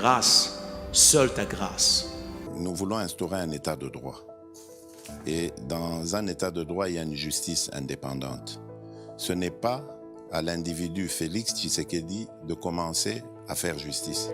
grâce, seule ta grâce. Nous voulons instaurer un état de droit. Et dans un état de droit, il y a une justice indépendante. Ce n'est pas à l'individu Félix Tshisekedi de commencer à faire justice.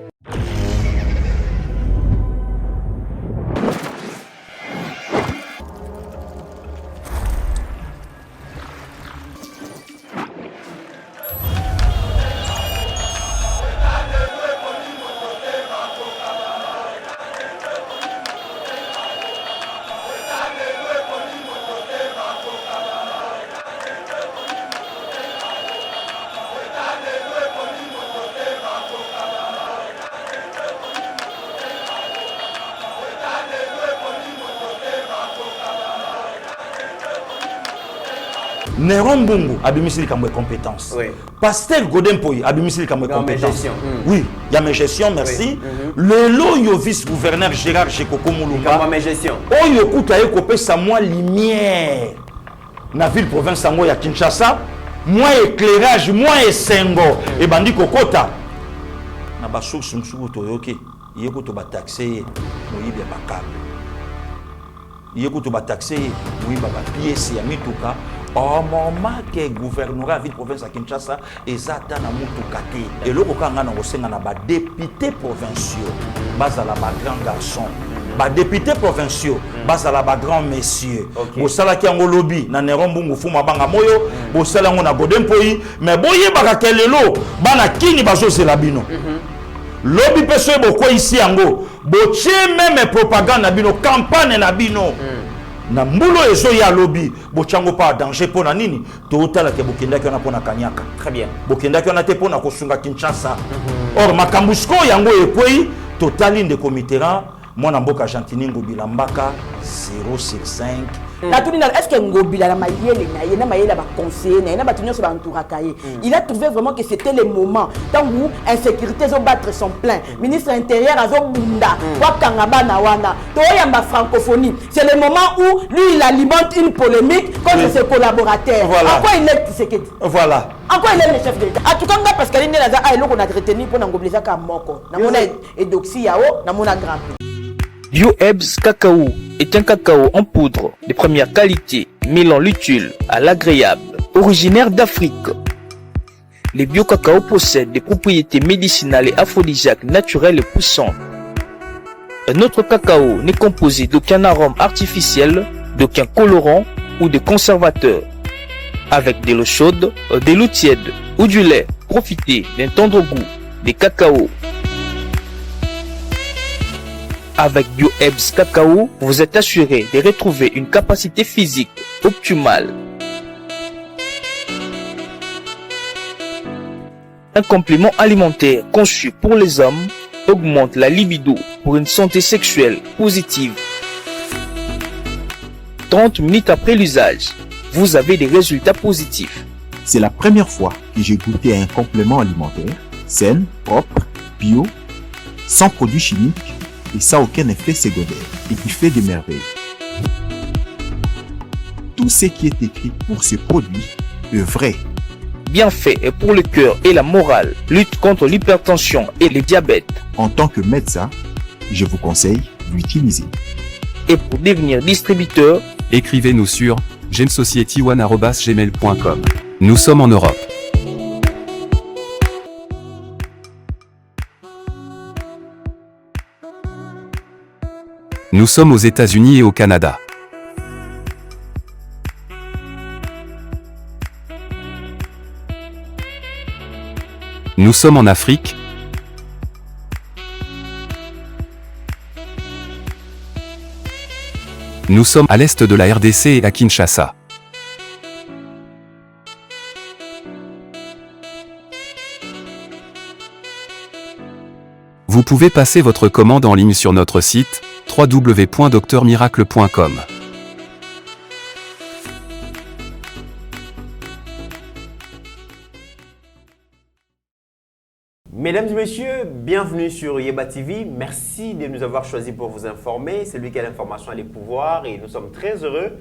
Néron Mbongo abimisili kamwe compétence. Oui. Pasteur Godempoy abimisili kamwe compétence. Oui, il y a mes gestions, merci. Le loyo vice-gouverneur Gérard Jekoko Moulumba. Comment mes gestions? Oyo kuta ekopé sa moi lumière. Na ville province sango ya Kinshasa, moi éclairage, moi esengo et bandi kokota. Na ba source msuku toyoke, yeko to ba taxer moyibi ba câble. Yeko to ba taxer moyibi ba pièce ya mituka. Au moment que le gouvernement de la ville province à Kinshasa est atteint à Moutoukate. Et là, on a des députés provinciaux, bas à la grand garçon, des députés provinciaux, bas à la grand monsieur. Au salaki en lobby, na Nerombungu fuma banga moyo, au salon na Godempoy, mais boye barakelelo, bana kini bazo zelabino. Lobby peso boko ici ango, boche même propagande nabino, campagne nabino. Na mbulo ezo ya lobby bochango pa danger pona nini totala ke bokenda ki ona pona kanyaka. Très bien. Bokenda ki ona te pona kosunga Kinshasa. Or makambusko yango ekwei totali de komitera mwana mboka Gentini Ngobila Mbaka 065. Est-ce que Ngobila la mayele na yena mayele ba conseiller na ba tunyo so ba entourakaye. Il a trouvé vraiment que c'était le moment tant où insécurité zo battre son plein. Ministre intérieur azo bunda wa kangaba na wana. To yamba francophonie. C'est le moment où lui il alimente une polémique contre ses collaborateurs. Voilà. À quoi il est Tshisekedi? Voilà. En quoi il est le chef de l'État? En tout cas parce qu'il est là eloko na retenu pour Ngobila ka moko. Na mona edoxy yao na mona grand. BioHerbs Cacao est un cacao en poudre de première qualité, mêlant l'utile à l'agréable. Originaire d'Afrique, les bio-cacao possèdent des propriétés médicinales et aphrodisiaques naturelles et puissantes. Un autre cacao n'est composé d'aucun arôme artificiel, d'aucun colorant ou de conservateur. Avec de l'eau chaude, de l'eau tiède ou du lait, profitez d'un tendre goût des cacao. Avec BioHerbs Cacao, vous êtes assuré de retrouver une capacité physique optimale. Un complément alimentaire conçu pour les hommes augmente la libido pour une santé sexuelle positive. 30 minutes après l'usage, vous avez des résultats positifs. C'est la première fois que j'ai goûté à un complément alimentaire sain, propre, bio, sans produits chimiques et sans aucun effet secondaire, et qui fait des merveilles. Tout ce qui est écrit pour ce produit est vrai. Bien fait et pour le cœur et la morale, lutte contre l'hypertension et le diabète. En tant que médecin, je vous conseille d'utiliser. Et pour devenir distributeur, écrivez-nous sur gemsociety1@gmail.com. Nous sommes en Europe. Nous sommes aux États-Unis et au Canada. Nous sommes en Afrique. Nous sommes à l'est de la RDC et à Kinshasa. Vous pouvez passer votre commande en ligne sur notre site www.docteurmiracle.com. Mesdames et messieurs, bienvenue sur Yeba TV. Merci de nous avoir choisis pour vous informer. C'est lui qui a l'information et les pouvoirs et nous sommes très heureux.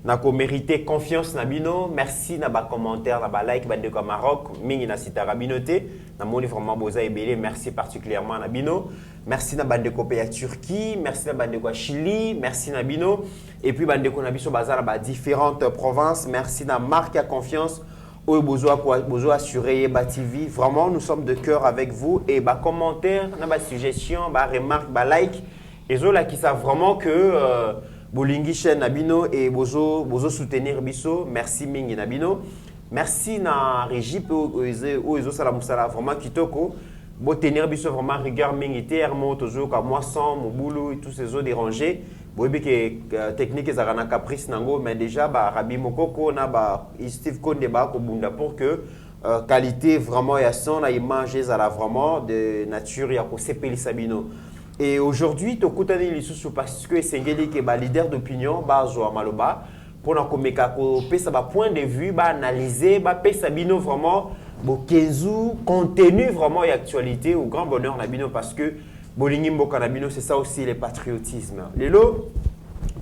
Nous avons mérité confiance Nabino. Merci na ba commentaire, na ba like, bande de Maroc, mingi na sita rabinoté. Na moni vraiment boza ebele. Merci particulièrement Nabino. Merci na bandeko pe ya Turquie, merci na bandeko ya Chili, merci na bino. Et puis bandeko na biso bazala ba différentes provinces. Merci na marque à confiance. Oyo bozo assurer Yeba TV. Vraiment, nous sommes de cœur avec vous. Et ba commentaire, na ba suggestion, ba remarque, ba like. Et zo là qui savent vraiment que bolingi chaîne nabino et bozo soutenir biso. Merci mingi nabino. Merci na régie oyo sala musala vraiment kitoko. Bo tenir biso vraiment rigueur mingi te hermo toujours comme moi sans mon boulot et tous ces autres dérangés. Bo bi que technique ezaka na caprice nango mais déjà ba Rabi Mokoko na ba Steve Konde ba ko bunda pour que qualité vraiment ya son na image ezala vraiment de nature ya ko sepeli sabino. Et aujourd'hui to kutani lisusu parce que sengeli ke ba leader d'opinion ba zo maloba pour na komeka ko pesa ba point de vue ba analyser ba pesa bino vraiment bo kenzu contenu vraiment et actualité au grand bonheur nabino parce que bolingi mboka nabino c'est ça aussi le patriotisme. Lelo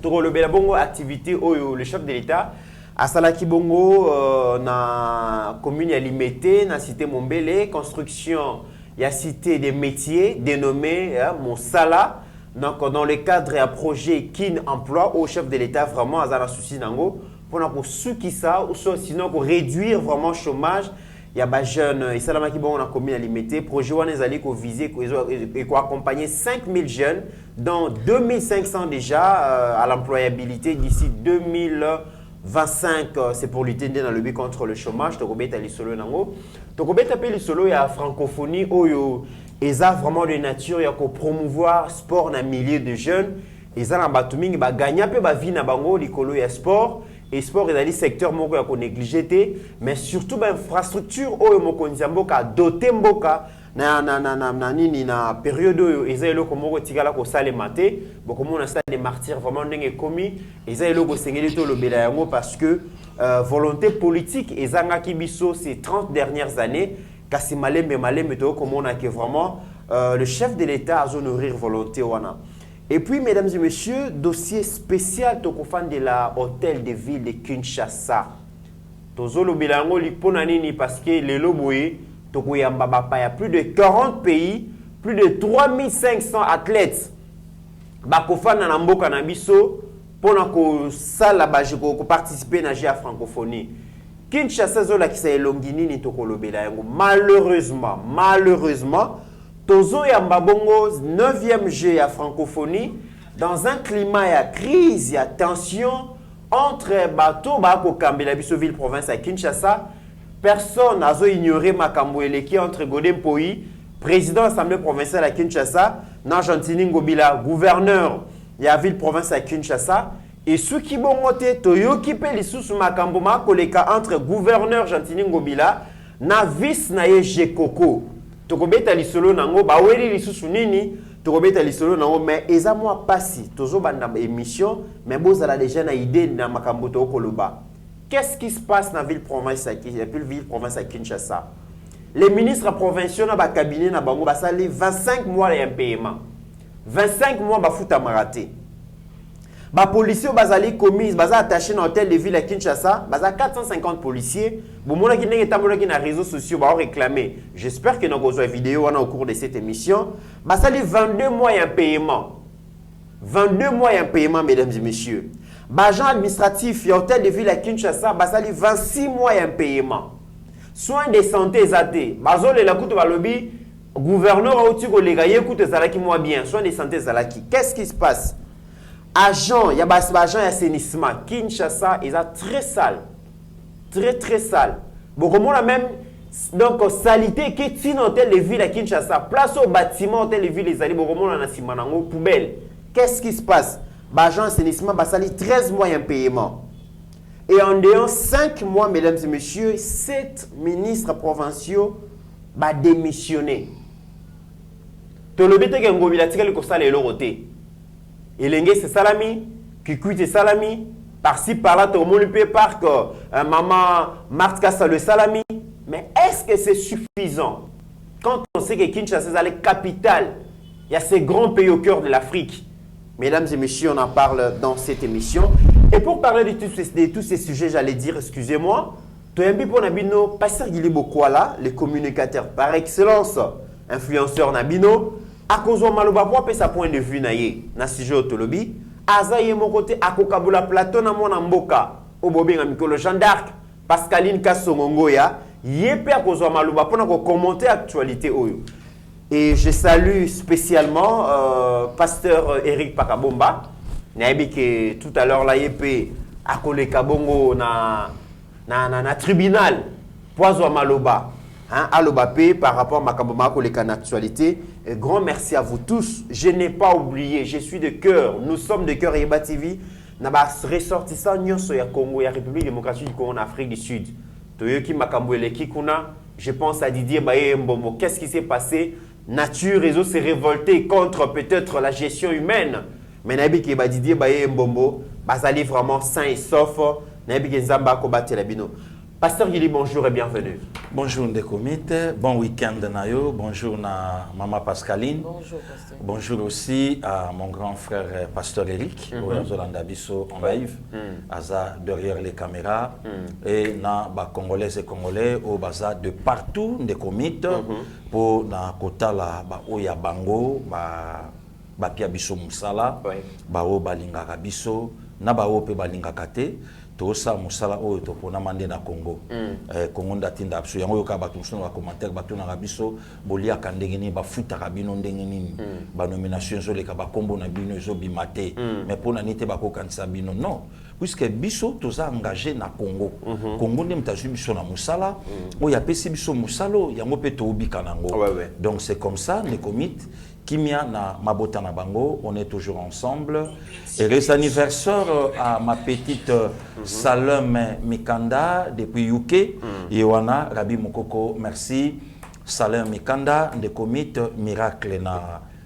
to le bela bongo activité oyo le chef de l'état asalaki bongo na commune ya Limete na cité Mombele construction ya cité des métiers dénommé Monsala. Donc, dans le cadre d'un projet Kin Emploi, au chef de l'État, vraiment, à la souci nango, pour nous ça, ou sinon pour réduire vraiment le chômage, il y a des jeunes, et ça, qui bon, on a commis à limiter. Projet où on est allé viser et accompagner 5000 jeunes, dont 2500 déjà à l'employabilité d'ici 2025. C'est pour lutter dans le but contre le chômage. Donc, on est allé solo nango. Donc, on est allé solo, il y a francophonie, et ça vraiment de nature il y a qu'on promouvoir sport dans milieu de jeunes et ça na batuming ba gagner peu ba vie na bango likolo ya sport et sport est dans secteur moko ya ko négliger mais surtout ba infrastructure oyo moko nzamboka doté mboka na nini na période oyo eza eloko moko tikala ko sale maté boko mona stade des martyrs vraiment ndenge komi eza eloko sengeli to lobela yango parce que volonté politique ezanga kibiso ces 30 dernières années. Kasi malembe to comme on a que vraiment le chef de l'État a honorir volonté wana. Et puis mesdames et messieurs, dossier spécial tokofan de la hôtel de ville de Kinshasa. Tozolo bilango li pona nini parce que les loboye tokoyamba bapa ya plus de 40 pays, plus de 3500 athlètes. Bakofan na mboka na biso pona ko sala ba ko participer na jeu francophonie. Kinshasa zola ki sa elongini ni tokolobela yango malheureusement tozo ya mbabongo 9e jeu ya francophonie dans un climat ya crise ya tension entre bato ba ko kambela biso ville province à Kinshasa personne azo ignorer makambo eleki entre Godem Poi président assemblée provinciale à Kinshasa na Gentini Ngobila gouverneur ya ville province à Kinshasa. Et ceux qui vont monter, Toyoki Pelisusu Makamboma, koleka entre gouverneur Gentini Ngobila, na vice na Jekoko. Tokobeta lisolo nango, baweli lisusu nini, tokobeta lisolo nango, mais eza moi passi, tozo banda émission, mais bozala déjà na idée na makambo to koloba. Qu'est-ce qui se passe dans la ville province à Kinshasa? Les ministres provinciaux na ba cabinet na bango basali 25 mois de paiement. 25 mois bafuta maraté. Les policiers bazali commis, baza attaché dans l'hôtel de ville à Kinshasa, baza 450 policiers. Bon, moi qui n'ai pas dans les réseaux sociaux, ba réclamer. J'espère que nous avons une vidéo au cours de cette émission. Basali 22 mois un paiement. 22 mois un paiement, mesdames et messieurs. Bagent administratif, l'hôtel de ville à Kinshasa, basali 26 mois un paiement. Soins de santé zate. Bazole la coute balobi, gouverneur a outi ko legaye coute zalaki moi bien. Soins de santé zalaki. Qu'est-ce qui se passe? Agent, il y a des agents d'assainissement. Kinshasa, ils sont très sale. Très sale. Bon, comme on a même donc salité qui est dans l'hôtel de ville à Kinshasa. Place au bâtiment, hôtel de ville, les alliés, bon, comme on a un poubelle. Qu'est-ce qui se passe? Agent d'assainissement, ça lit 13 mois un paiement. Et en dehors 5 mois, mesdames et messieurs, 7 ministres provinciaux ont démissionné. Tout le bété qui est en Gobilatika, le constat est l'oroté. Elenge c'est salami, Kikuit c'est salami, par-ci par-là, tout le monde peut par que maman Marthe Kassa le salami. Mais est-ce que c'est suffisant? Quand on sait que Kinshasa est la capitale, il y a ces grands pays au cœur de l'Afrique. Mesdames et messieurs, on en parle dans cette émission. Et pour parler de tous ces sujets, j'allais dire, excusez-moi, Pasteur Guili Bokwala, le communicateur par excellence, influenceur Nabino, akozwa maloba po pe sa point de vue na ye na sujet otolobi aza ye mon côté akokabula plateau na mona mboka obobenga mikolo Jean d'Arc Pascaline Kasongo Ngoya ye pe akozwa maloba pona ko commenter actualité oyo. Et je salue spécialement pasteur Eric Pakabomba. Nayebi que tout à l'heure la yep akole kabongo na tribunal poizo maloba hein aloba pe par rapport à makaboma akole kan actualité. Et grand merci à vous tous. Je n'ai pas oublié, je suis de cœur. Nous sommes de cœur Yeba TV. Naba ressortissant nyonso ya Congo ya République démocratique du Congo en Afrique du Sud. Toyoki makambo eleki kuna, je pense à Didier Baye Mbombo. Qu'est-ce qui s'est passé? Nature réseau s'est révolté contre peut-être la gestion humaine. Mais nabi ki ba Didier Baye Mbombo, bazali vraiment sain et sauf. Nabi ki nzamba ko batela bino. Pasteur Guili, bonjour et bienvenue. Bonjour Ndekomite, bon week-end Nayo, bonjour na Maman Pascaline. Bonjour pasteur. Bonjour aussi à mon grand frère Pasteur Eric, Zolanda Bisso en live, Aza derrière les caméras, et na ba Congolaises et Congolais au baza de partout Ndekomite pour na kota la ba oya bango ba pia biso musala, ba o balingaka biso, na ba o pe balingaka te. Tosa musala oyo topona mande na Congo. Congo ndatinda abso yango yoka bato muso na commentaire bato na biso bolia kandenge ni bafuta kabino ndenge nini ba nomination zo leka ba kombo na bino zo bimate mais pona nite ba ko kanisa bino non puisque biso toza engagé na Congo. Congo ndem tazu biso na musala oya pesi biso musalo yango pe to ubika nango. Donc c'est comme ça les comités Kimia na Mabota na Bango, on est toujours ensemble. Et les anniversaires à ma petite Salem Mikanda depuis UK. Yoana Rabi Mokoko, merci. Salem Mikanda, de commit miracle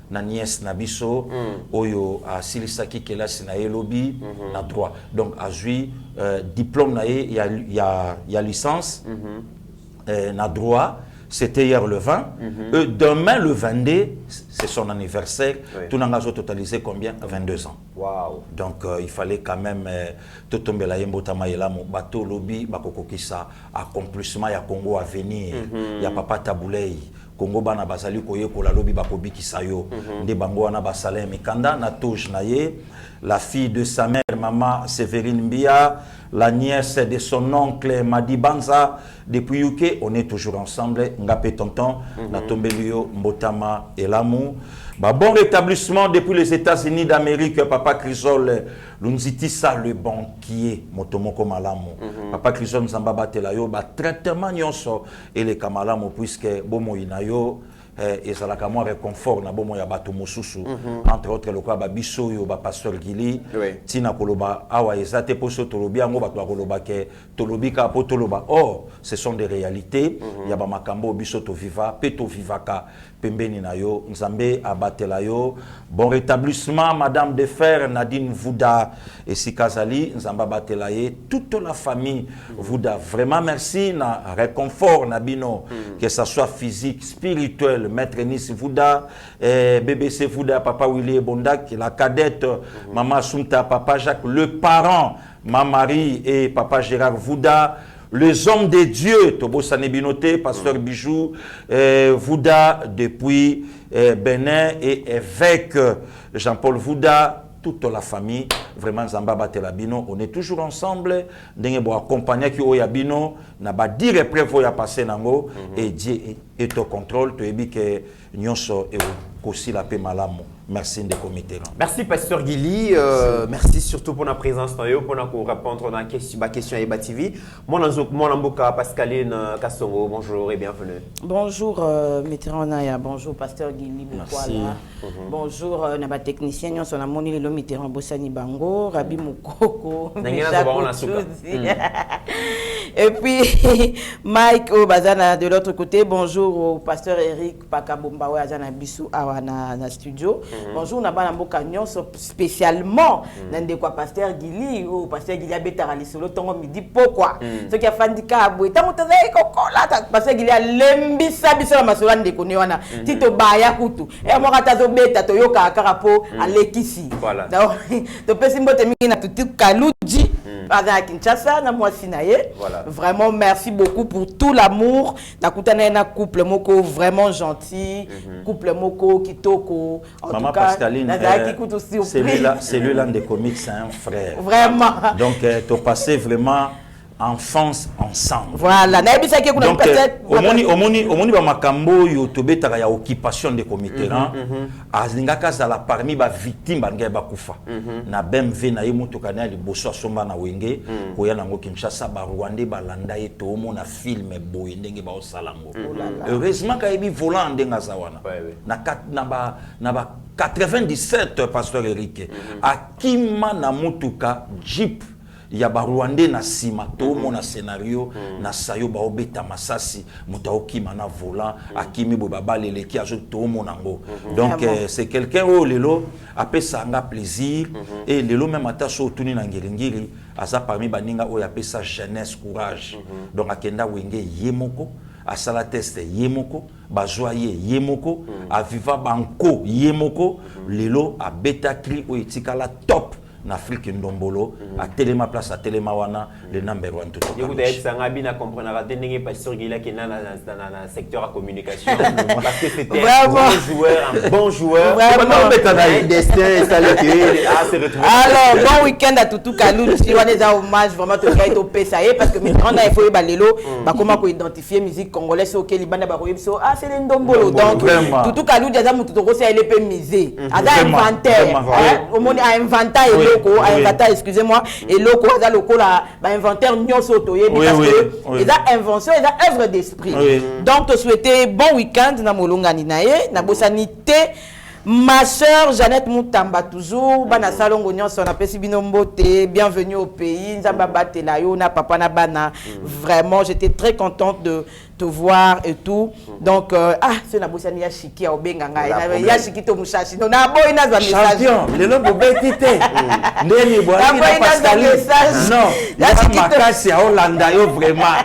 na nièce Nabiso, Oyo a Silisaki Kelas na Elobi, na droit. Donc, à Zui, diplôme na il y a licence, na droit. C'était hier le 20. Demain, le 22, c'est son anniversaire. Tout le monde a totalisé combien? 22 ans. Wow. Donc, il fallait quand même tout tomber là. Mon bateau lobby, bakokokisa, accomplissement, il y a Congo à venir. Il y a Papa Taboulei. Congo bana basali koye ko la lobby bakobi kisayo. Nde bango wana basale mikanda na touche na ye. La fille de sa mère, maman Séverine Mbia, la nièce de son oncle Madi Banza, depuis UK, on est toujours ensemble. Ngapé tonton, na tombelio Mbotama et l'amour. Bah, bon rétablissement depuis les États-Unis d'Amérique, Papa Crisol, Lunzitissa, le banquier, Motomoko Malamu. Papa Crisol Nzambaba Telayo, bah, traitement nyonso et les Kamalamu, puisque Bomo Inayo, et ça l'a moi réconfort na bomo ya bato mosusu entre autres le quoi ba biso yo ba pasteur Guili tina koloba awa ezate poso tolobi ngo ba koloba ke tolobi ka po toloba oh ce sont des réalités ya ba makambo biso to viva peto vivaka pembeni na yo nzambe abatela yo bon rétablissement madame de fer Nadine Vouda et Sikazali nzamba batela ye toute la famille Vouda vraiment merci na réconfort na bino que ça soit physique spirituel Maître Nice Vouda, BBC Vouda, Papa Willy Bondak, la cadette, Maman Sunta, Papa Jacques, le parent, Marie et Papa Gérard Vouda, les hommes de Dieu, Tobo Sanebinote, Pasteur Bijou, Vouda depuis Bénin et évêque Jean-Paul Vouda, toute la famille, vraiment Zamba Batelabino, on est toujours ensemble, dengue bo accompagner qui oyabino, na ba dire prévo ya passer nango et Dieu est au contrôle, to ebi que nyonso e kosi la paix malamu. Merci de comité. Merci Pasteur Guili, merci surtout pour la présence pour nous répondre à la question à Yeba TV. Mon amboka Pascaline Kasongo, bonjour et bienvenue. Bonjour Mitterrand Naya, bonjour Pasteur Guili Bukwala. Bonjour Naba technicien, nous sommes à Moni le Mitterrand Bossani Bango, Rabi Moukoko. Et puis Mike Obazana de l'autre côté, bonjour au Pasteur Eric Pakabomba Azana Bissou Awana na studio. Bonjour Naba Mboka nyonso spécialement nande quoi Pasteur Guili ou Pasteur Guili abetara lisolo tongo midi pourquoi ce qui a fandika abwe tango tozai kokola Pasteur Guili alembisa biso la masolo ndeko ne wana tito baya kutu e mo kata zo beta to yoka karapo alekisi voilà to pesi mbote mingi na tuti kaluji à Kinshasa, na moi sinaye. Voilà. Vraiment, merci beaucoup pour tout l'amour. Nakutana na couple moko vraiment gentil, couple moko kitoko. En Maman tout cas, Pascaline, celui-là des comics, c'est un frère. Vraiment. Donc, tu as passé vraiment enfance ensemble. Voilà. Donc, omoni ba makambo yo tobetaka ya occupation de comité azingaka zala parmi ba victime bangai ba kufa na BMV na yemoto kana liboso asomba na wenge koya nango Kinshasa ba Rwandais balanda ye to mona film boye ndenge ba osalango. Heureusement ka yebi volant ndenga zawana na ba 97 pasteur Eric akima na mutuka jeep ya ba Rwandais na sima to mona scénario na sayo ba obeta masasi muta okima na volant akimi bo babale leki azo to mona ngo. Donc c'est quelqu'un au lelo apesa nga plaisir et lelo même ata so tuni na ngiringiri asa parmi baninga o apesa jeunesse courage. Donc akenda wenge yemoko asala test yemoko bazoye yemoko aviva banko yemoko lelo abeta cri o etikala top en Afrique ndombolo à Téléma place à Téléma wana le number 1 tout. Écoute, ça n'a bien compris na raté n'engé pas sur qui là qui est dans le secteur à communication parce que c'était un bon joueur. Vraiment. Destin installé se retrouver. Alors bon week-end à Toutou Kalou, si on est en hommage vraiment tout cas au PSAE parce que maintenant il faut balelo ba comment ko identifier musique congolaise au Liban ba koyebso c'est le ndombolo donc Toutou Kalou déjà mutu to c'est LP misé ada inventaire au monde a inventaire loko inventaire excusez-moi et loko ada loko la ba inventaire nyonso to yebi parce que ils a invention ils a œuvre d'esprit donc te souhaiter bon week-end na molonga ni nae na bosanité. Ma sœur Jeannette Moutamba toujours bana salongo nyonso na pesi bino mbote bienvenue au pays nzamba batela yo na papa na bana vraiment j'étais très contente de te voir et tout donc c'est na bosani ya shiki ya obenga ngai ya shiki to mushashi no na boy na za message champion lelo bobetite ndeni boya na Pascaline non ya makasi ya Hollanda yo vraiment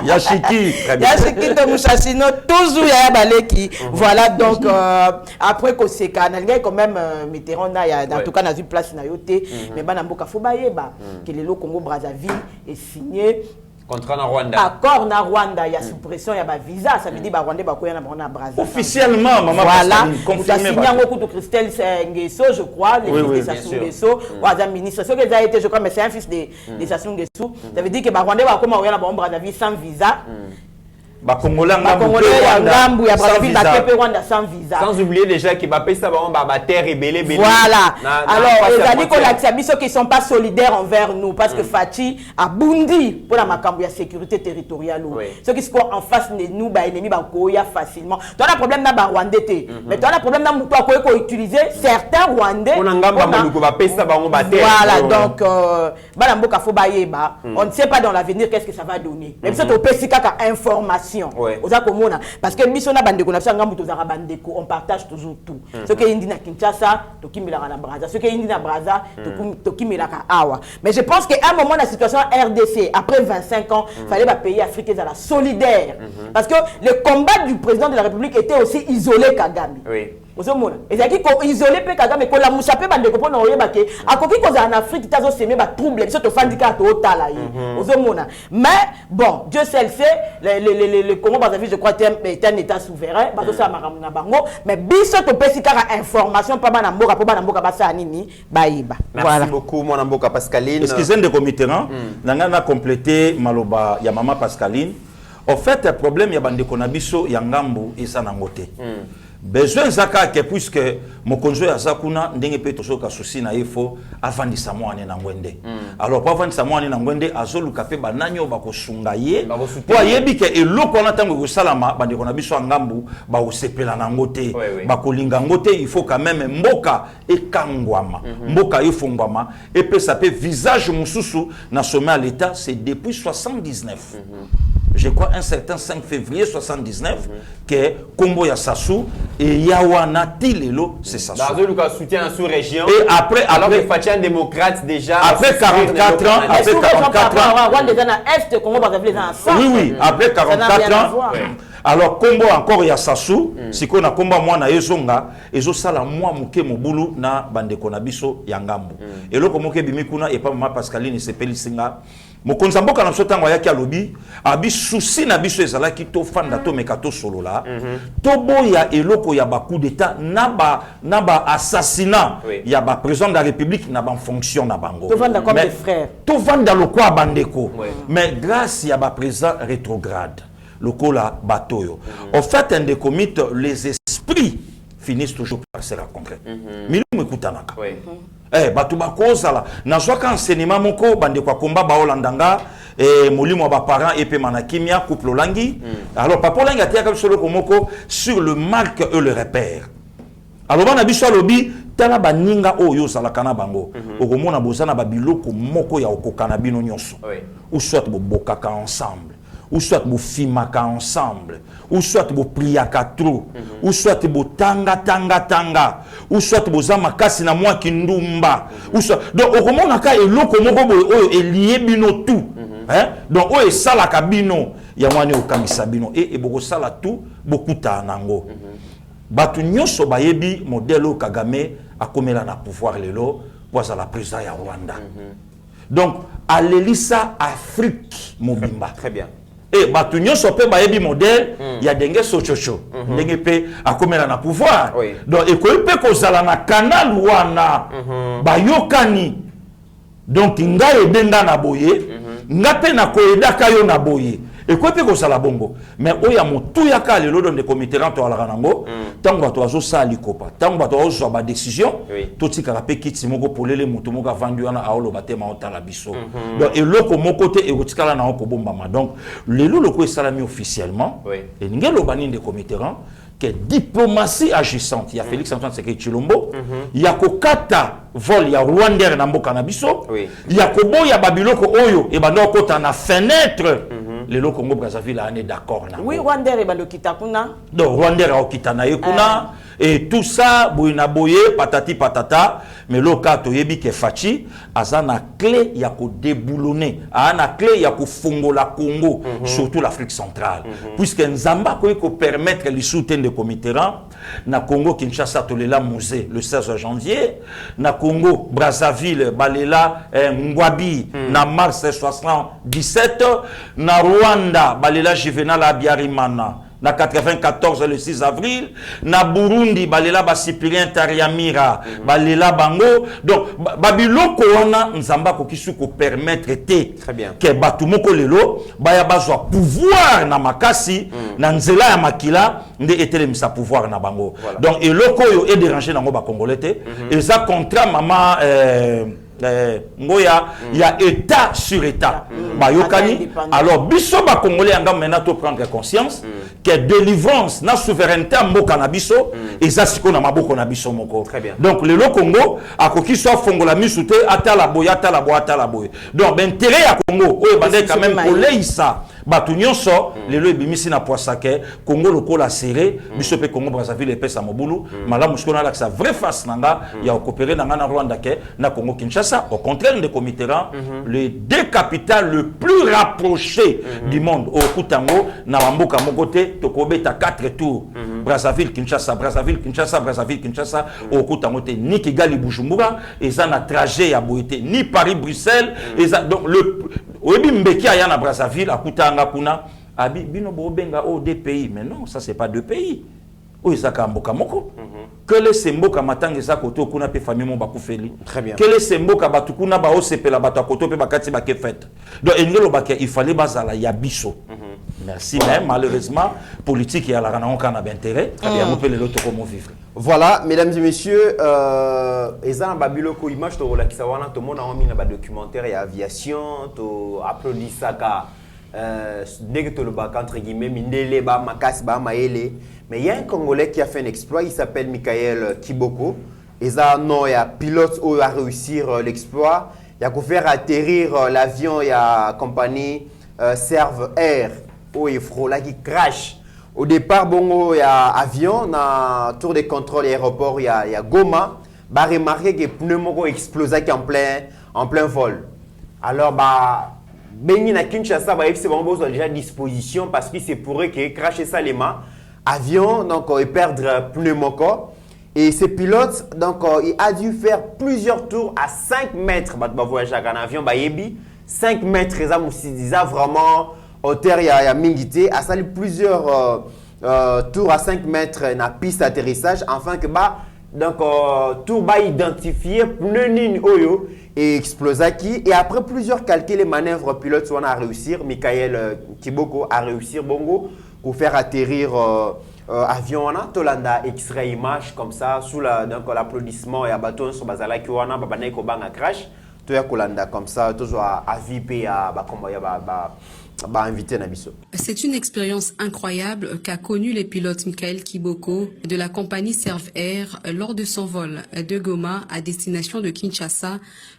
ya shiki to mushashi no toujours ya baleki voilà donc après ko seka na ngai quand même Mitterrand na ya en tout cas na une place na yote mais bana mboka fo bayeba que le Congo Brazzaville est signé contrat na Rwanda. Accord na Rwanda, il y a suppression, il y a ba visa, ça veut dire ba Rwanda ba koya na Brazzaville. Officiellement, maman voilà, confirmé. Signé beaucoup de Christelle Nguesso, je crois, le fils de Sassou Nguesso, ou un ministre, ce qui a été je crois mais c'est un fils de Sassou Nguesso. Ça veut dire que ba Rwanda ba koma koya na Brazzaville sans visa. Ba Congolais Ngambu ya Brazzaville ba kepe Rwanda sans visa. Sans oublier déjà que ba pesa ba terre et belé. Voilà. Alors les amis qu'on a ceux qui sont pas solidaires envers nous parce que Fachi a bondi pour la makambo ya sécurité territoriale. Ceux qui sont en face de nous ba ennemi ba koya facilement. Tu as un problème na ba Rwandais mais tu as un problème na muto ko utiliser certains Rwandais. On ngamba maluko ba pesa ba terre. Voilà donc bana mboka fo ba yeba. On ne sait pas dans l'avenir qu'est-ce que ça va donner. Même si tu pesi kaka information. Parce que biso na bandeko na sanga muto za bandeko on partage toujours tout. Ce que indi na Kinshasa, to kimela na Brazza, ce que indi na Brazza, to kimela ka awa. Mais je pense qu'à un moment la situation RDC après 25 ans, fallait ba pays africains à la solidaire parce que le combat du président de la République était aussi isolé Kagame. Oui. Ozomona ezaki ko isolé pe Kagame ko la musape bandeko pona oyeba ke akoki ko za en Afrique tazo semer ba trouble biso to fandika to otala yi ozomona mais bon Dieu seul sait le Congo Brazzaville je crois est un état souverain bazo sa maramu na bango mais biso to pesika information pa bana mboka basa nini bayiba. Merci beaucoup mon mboka Pascaline. Excusez de comité nanga na compléter maloba ya maman Pascaline. En fait le problème ya bandeko na biso ya ngambu esa na ngote. Besoin zaka que puisque mon conjoint a zakuna ndenge pe toso ka souci na ifo avant de samoane na ngwende. Alors pour avant de samoane na ngwende azoluka pe bananyo ba kosunga ye po yebi ke eloko na tango ko salama bande ko na biso ngambu ba osepela na ngote ba kolinga ngote il faut quand même mboka ekangwama mboka efongwama et pe ça peut visage mususu na sommet à l'état c'est depuis 79. Je crois un certain 5 février 79 que Kombo ya Sassou et Yawana Tilelo c'est Sassou. Dans le cas soutien en sous-région. Et après alors que Fachi un démocrate déjà. Après 44 ans, après 44 ans. Rwanda est est Congo Brazzaville ensemble. Oui après 44 ans. Alors kombo encore ya Sassou siko na komba mwana ezonga ezosala mwa muke mobulu na bandeko na biso ya ngambo eloko moke bimikuna et pas mama Pascaline sepeli singa mokonza mboka na biso tango ayaki alobi abi souci na biso ezalaki to fanda to meka to solola to boya eloko ya ba coup d'état na ba assassinat ya ba président de la République na ba fonction na bango to vanda comme des frères to vanda lokwa bandeko mais grâce ya ba président rétrograde lokola batoyo en fait un des comites les esprits finissent toujours par se rencontrer milimu ekutanaka batu bakozala nazwaka enseignement moko bandeko akomba baolandanga molimo ba parents et pe manakimia couple olangi alors papa olangi atiaka biso loko moko sur le marque et le repère alors bana biso alobi tala baninga oyo ozalaka na bango okomona bozana ba biloko moko ya okokana bino nyonso ou soit bobokaka ensemble ou soit vous filmaka ensemble, ou soit vous priaka trop, ou soit vous tanga, ou soit vous amakasi na moi kindumba, ou soit donc au moment naka eloko moko est lié bino tout, hein donc o esala kabino ya mwane okamisa bino et boko sala tout beaucoup ta nango. Batu nyonso bayebi modèle Kagame akomela na pouvoir lelo pour la président ya Rwanda. Donc alelisa Afrique mobimba. Très bien. Et batu nyonso pe bayebi modèle ya denge sochocho ndenge pe akomela na pouvoir donc ekoyi pe kozala na canal wana bayokani donc ngai ebenga na boye nga pe na koyedaka yo na boye ekoyi pe kozala bongo mais oya motu ya ka lelo donde comité to alaka nango tango bato azosala likopa tango bato azozwa ba décision totikaka pe kiti moko polele motu moko avandi wana aoloba te maotala biso donc eloko moko te ekotikala na okobombama donc lelo loko esalami officiellement elingi eloba nini de comité que diplomatie agissante il y a Félix Antoine Tshisekedi Tshilombo il y a kokata vol ya Rwanda na mboka na biso il y a koboya babiloko oyo e bando kota na fenêtre le Congo Brazzaville est d'accord na oui Rwanda e bando kitakuna donc Rwanda a kitana yekuna et tout ça boyina boye patati patata mais le cas toyebi ke Fachi azana clé ya ko déboulonner ana clé ya ko fongola Congo surtout l'Afrique centrale puisque Nzamba ko permettre les soutiens de Comiteran na Congo Kinshasa tolela musée le 16 janvier na Congo Brazzaville balela Ngwabi na mars 77 na Rwanda balela Juvenal Abiyarimana na 94 le 6 avril na Burundi balela ba Cyprien Tariamira balela bango donc babiloko wana Nzamba ko kisu ko permettre te que batu moko lelo baya bazwa pouvoir na makasi na nzela ya makila nde etele sa pouvoir na bango donc eloko yo est dérangé nango ba congolais te et ça contrat mama ngoya il y a état sur état bayokani alors biso ba congolais anga maintenant to prendre conscience que délivrance na souveraineté mboka na biso ezasiko na maboko na biso moko donc le Congo akoki so fongola misute atala boya donc l'intérêt ya Congo oyo bande quand même koleisa batu nyonso lelo ebimisi na poisake Congo lokola serré biso pe Congo Brazzaville epesa mobulu malamu sikona la sa vraie face nanga ya coopérer na Rwanda ke na Congo Kinshasa au contraire de Comiteran les deux capitales le plus rapprochées du monde au Kutango na mboka mokote tokobeta 4 tours Brazzaville Kinshasa au Kutango te ni Kigali Bujumbura eza na trajet ya boité ni Paris Bruxelles eza donc le oyebi mbeki aya na Brazzaville akutanga kuna abi bino bobenga o deux pays mais non ça c'est pas deux pays o ezaka mboka moko que les semboka matanga za koto kuna pe famille mo bakufeli que les semboka batu kuna ba osepela batu koto pe bakati ba ke fête donc engelo ba il fallait bazala ya biso merci mais malheureusement politique ya la rango kana d'intérêt ya mo pe le loto comme vivre. Voilà, mesdames et messieurs, ezan babiloko image to la kisawana to mona en mina ba documentaire et aviation to applaudissaka dès que le bac entre guillemets mindele ba makasi ba maele mais il y a un Congolais qui a fait un exploit, il s'appelle Michael Kiboko. Ezan non ya pilote ou a réussir l'exploit, il a faire atterrir l'avion ya compagnie Serve Air ou Efrola qui crash. Au départ, bongo, il y a avion, na tour de contrôle aéroport, il y a Goma, bah remarqué que pneu moko explosé en plein vol. Alors bah Bengi na Kinshasa, bah, c'est bon, déjà disposition parce que c'est pourrait que cracher ça les mains, avion, donc et perdre pneumoko. Et ces pilotes, donc il a dû faire plusieurs tours à 5 mètres. Bah, voyager en avion, bah, 5 mètres, ils ont vraiment hauteur, il y a mingité, a sali plusieurs tours à 5 mètres na piste d'atterrissage, afin que bah, donc tour bah identifier pneu oyo et explosaki. Et après plusieurs calculs, les manœuvres pilotes sont à réussir. Michael Kiboko a réussi bongo pour faire atterrir avion wana tolanda extrait image comme ça sous la donc l'applaudissement et à bâton sur bazala ki wana babana ko banga crash to ya kolanda comme ça toujours à VIP à ba comme ya ba invité na biso. C'est une expérience incroyable qu'a connue les pilotes Michael Kiboko de la compagnie Serve Air lors de son vol de Goma à destination de Kinshasa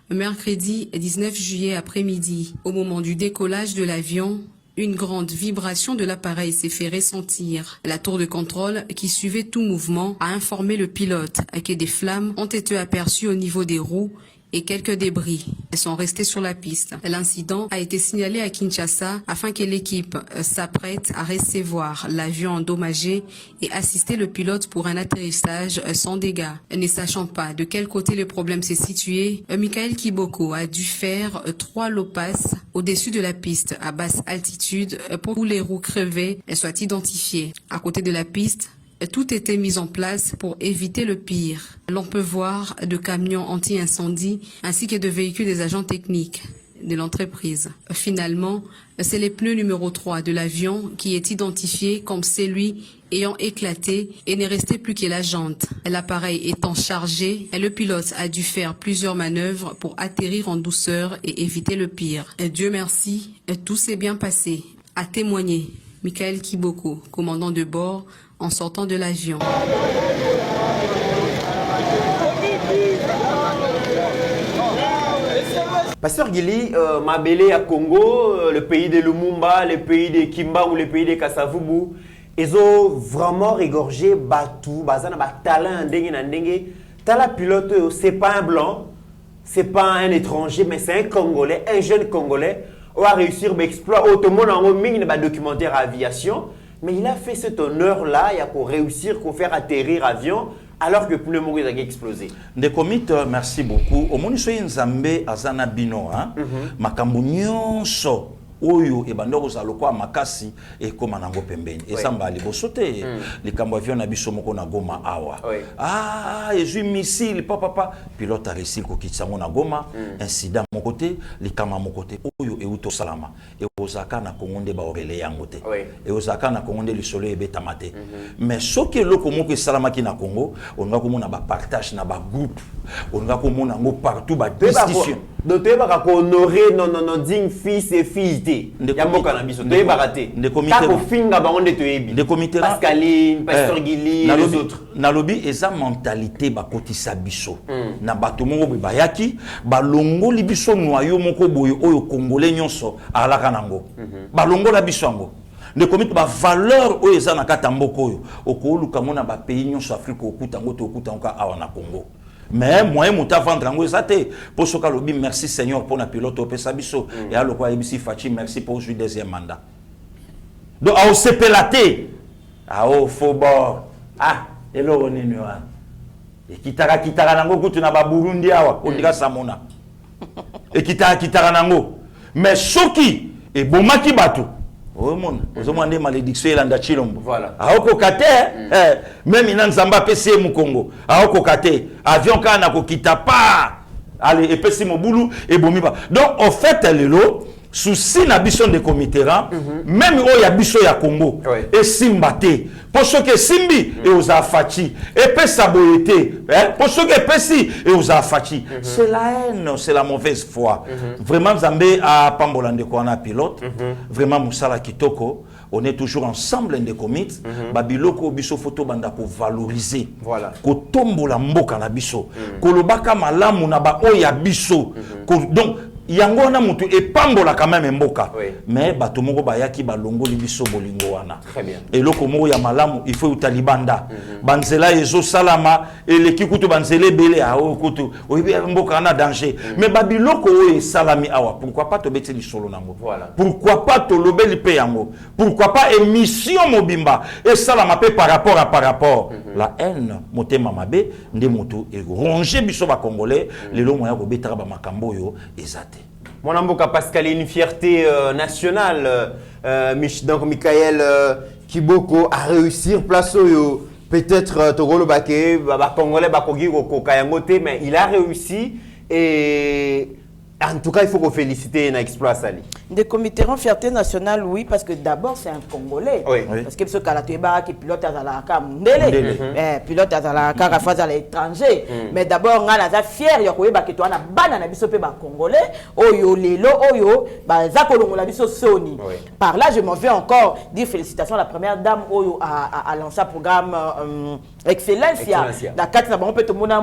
mercredi 19 juillet après-midi. Au moment du décollage de l'avion, une grande vibration de l'appareil s'est fait ressentir. La tour de contrôle, qui suivait tout mouvement, a informé le pilote que des flammes ont été aperçues au niveau des roues et quelques débris. Elles sont restées sur la piste. L'incident a été signalé à Kinshasa afin que l'équipe s'apprête à recevoir l'avion endommagé et assister le pilote pour un atterrissage sans dégâts. Ne sachant pas de quel côté le problème s'est situé, Michael Kiboko a dû faire 3 low pass au-dessus de la piste à basse altitude pour que les roues crevées soient identifiées. À côté de la piste, tout était mis en place pour éviter le pire. L'on peut voir de camions anti-incendie ainsi que de véhicules des agents techniques de l'entreprise. Finalement, c'est le pneu numéro 3 de l'avion qui est identifié comme celui ayant éclaté et n'est resté plus que la jante. L'appareil étant chargé, le pilote a dû faire plusieurs manœuvres pour atterrir en douceur et éviter le pire. Dieu merci, tout s'est bien passé. A témoigné Michael Kiboko, commandant de bord, en sortant de l'avion. Pasteur Gili, Mabele à Congo, le pays de Lumumba, le pays de Kimba ou le pays de Kasavubu, ils ont vraiment rigorgé Batou, Bazana, talent, Ndengue. Tala pilote, c'est pas un blanc, c'est pas un étranger, mais c'est un Congolais, un jeune Congolais, qui a réussi à exploiter automobile en documentaire à aviation. Mais il a fait cet honneur-là, il a pour réussir, pour faire atterrir l'avion, alors que le pneu a explosé. Des comites, merci beaucoup. Au moins, soyez Nzambe Azana Bino, makambo nyonso oyo ebandoko za lokwa makasi e koma nango pembeni. Esamba liboso te likambo avion na biso moko na Goma awa. Ah, ezui missile papa pilote a réussi ko kitsango na Goma, incident mon côté, likama mon côté oyo e uto salama. E ozaka na kongonde ba orele yango te. E ozaka na kongonde le soleil ebetama te. Mais soki loko moko salama ki na Congo, on va komona ba partage na ba groupe. On va komona ngo partout ba discussion. Donc tu vas honorer non digne fils et filles. Yamoka na biso te baraté de comité ko finga ba onde to yebi de comité Pascaline Pasteur Gili et les autres na lobby eza mentalité ba kotisa biso na bato moko be bayaki ba longo li biso noyo moko boyo oyo congolais nyonso alaka nango ba longo la biso ngo de comité ba valeur oyo eza na kata mboko oyo okoluka mona ba pays nyonso Afrique okuta ngo to okuta ngo awa na Congo. Mais moi, je suis vendre en Gouezate. Pour ce cas, merci Seigneur pour la pilote au Pesabiso. Et à l'Okwa Ibisi Fachi, merci pour le deuxième mandat. Donc, à Osepelate, à Ofobor, et là, on est noir. Et Kitara Nango, tu n'as pas Burundi, on dirait Samona. Et Kitara Nango. Mais Soki, et Bomaki Batu. Oh mon, vous avez demandé malédiction et l'anda chilombo. Voilà. Aoko kate, même inan zamba PC mu Congo. Aoko kate, avion kana ko kita pa. Allez, et PC mo boulou et bomi ba. Donc en fait lelo souci na biso de comitéran, même o ya biso ya Congo et simbate. Pour ce que simbi et aux affachi et pesa boyete, pour ce que pesi et aux affachi. C'est la haine, c'est la mauvaise foi. Vraiment Zambé à Pambolande ko na pilote, vraiment Moussala Kitoko, on est toujours ensemble des comités. Babiloko biso photo banda ko valoriser. Voilà. Ko tombola mboka na biso. Ko lobaka malamu na ba oya biso. Donc yango na mutu epambola quand même mboka Oui. mais bato moko bayaki balongo libiso bolingo wana Très bien. eloko moko ya malamu il faut utalibanda banzela ezo salama eleki kutu banzela ebele ao kutu oyebi mboka na danger mais babiloko oyo esalami awa pourquoi pas tobeti lisolo nango Voilà. pourquoi pas tolobeli pe yango pourquoi pas émission mobimba esalama pe par rapport la haine motema mabe nde moto eronge biso ba congolais lelo moya kobetaka ba makambo oyo ezate. Mon amboka Pascal, une fierté nationale. Donc Michael Kiboko a réussi place au peut-être Togolo Baké, Congolais Bakogi Kayangote, mais il a réussi et en tout cas il faut qu'on félicite un exploit Sali. Des comités en fierté nationale, oui, parce que d'abord c'est un Congolais. Oui. Parce que ce Kalateba qui pilote à la Mundele, pilote à la Carafaz à l'étranger. Mais d'abord, on a fier, il y a un banane Congolais, Oyo Lelo, Oyo, Zakolongo la biso Sony. Par là, je m'en vais encore dire félicitations à la première dame Oyo a lancé un programme Excellence. La 4, on peut te montrer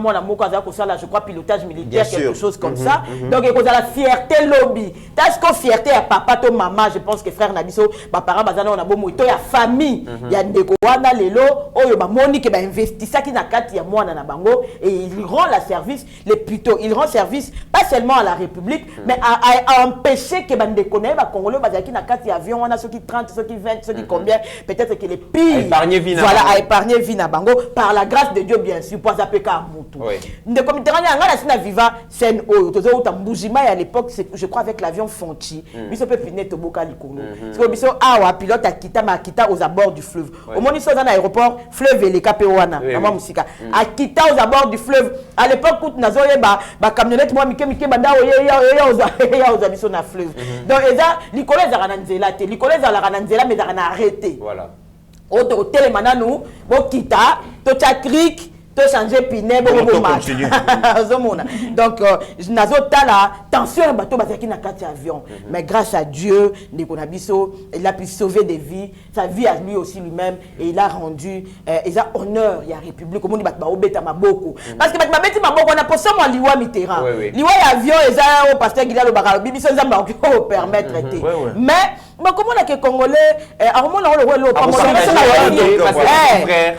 je crois, pilotage militaire, quelque chose comme ça. Donc, il y a la fierté lobby. Est-ce que fierté à papa, to maman, je pense que frère Nabiso, ma parents, on a beau mouito, il y a famille, il y a des Kouana, Lelo, Oyo, Monique, qui investit ça qui n'a qu'à y a moi dans Bango, et il rend la service, il rend service pas seulement à la République, mais à empêcher que les Congolais, Congolais, qui n'a qu'à y avion, on a ceux qui 30, ceux qui 20, ceux qui combien, peut-être que les pires, voilà, à épargner Vina Bango, par la grâce de Dieu, bien sûr, pour appeler à Moutou. De comme il viva scène Oyo, Tozo, Tamboujima, à l'époque, je crois, avec l'avion Fonchi. Biso peut finir Toboka Likolo. Parce que Biso a pilote à Kita aux abords du fleuve. Au moment où ils sont dans l'aéroport, fleuve et les Capéoana, Maman Moussika. À Kita aux abords du fleuve. À l'époque, où Nazoye, camionnette, moi, Mike, Banda, aux abisso na fleuve. Donc, les collègues à Rananzela, les collègues à la Rananzela, mais à arrêté. Voilà. Au télémana, nous, au Kita, Tocha Creek, to changer pinet bon match. Donc nazo tala tension un bateau bazaki na kati avion mais grâce à Dieu Nikonabiso il a pu sauver des vies, sa vie à lui aussi lui-même et il a rendu honneur ya république comme on dit ba obeta maboko parce que ba beti maboko on a posé moi liwa Mitterrand liwa avion eza au pasteur Gila lo baka bibiso nzamba ko permettre mais comment on a que Congolais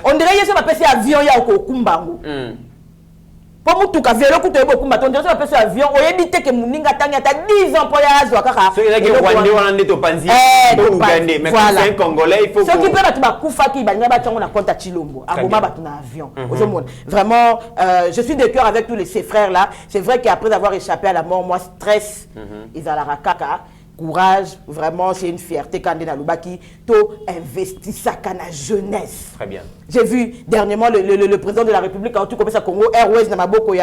on dirait que ça va avion ya Okumbango. Pour moi tout cas vélo coup de beaucoup on dirait ça avion on éviter que muninga tanga ta 10 ans pour ya zo kaka. C'est là que Rwanda on en est au Panzi. Mais c'est un Congolais il faut. Ce qui peut battre ba kufa ki ba ngaba tango na compte Chilombo. Agoma ba na avion. Vraiment je suis de cœur avec tous ces frères là. C'est vrai qu'après avoir échappé à la mort moi stress ils à la rakaka. Courage, vraiment, c'est une fierté quand on a Lubaki, to investir ça dans la jeunesse. Très bien. J'ai vu dernièrement le président de la République, en tout cas, Congo Airways, il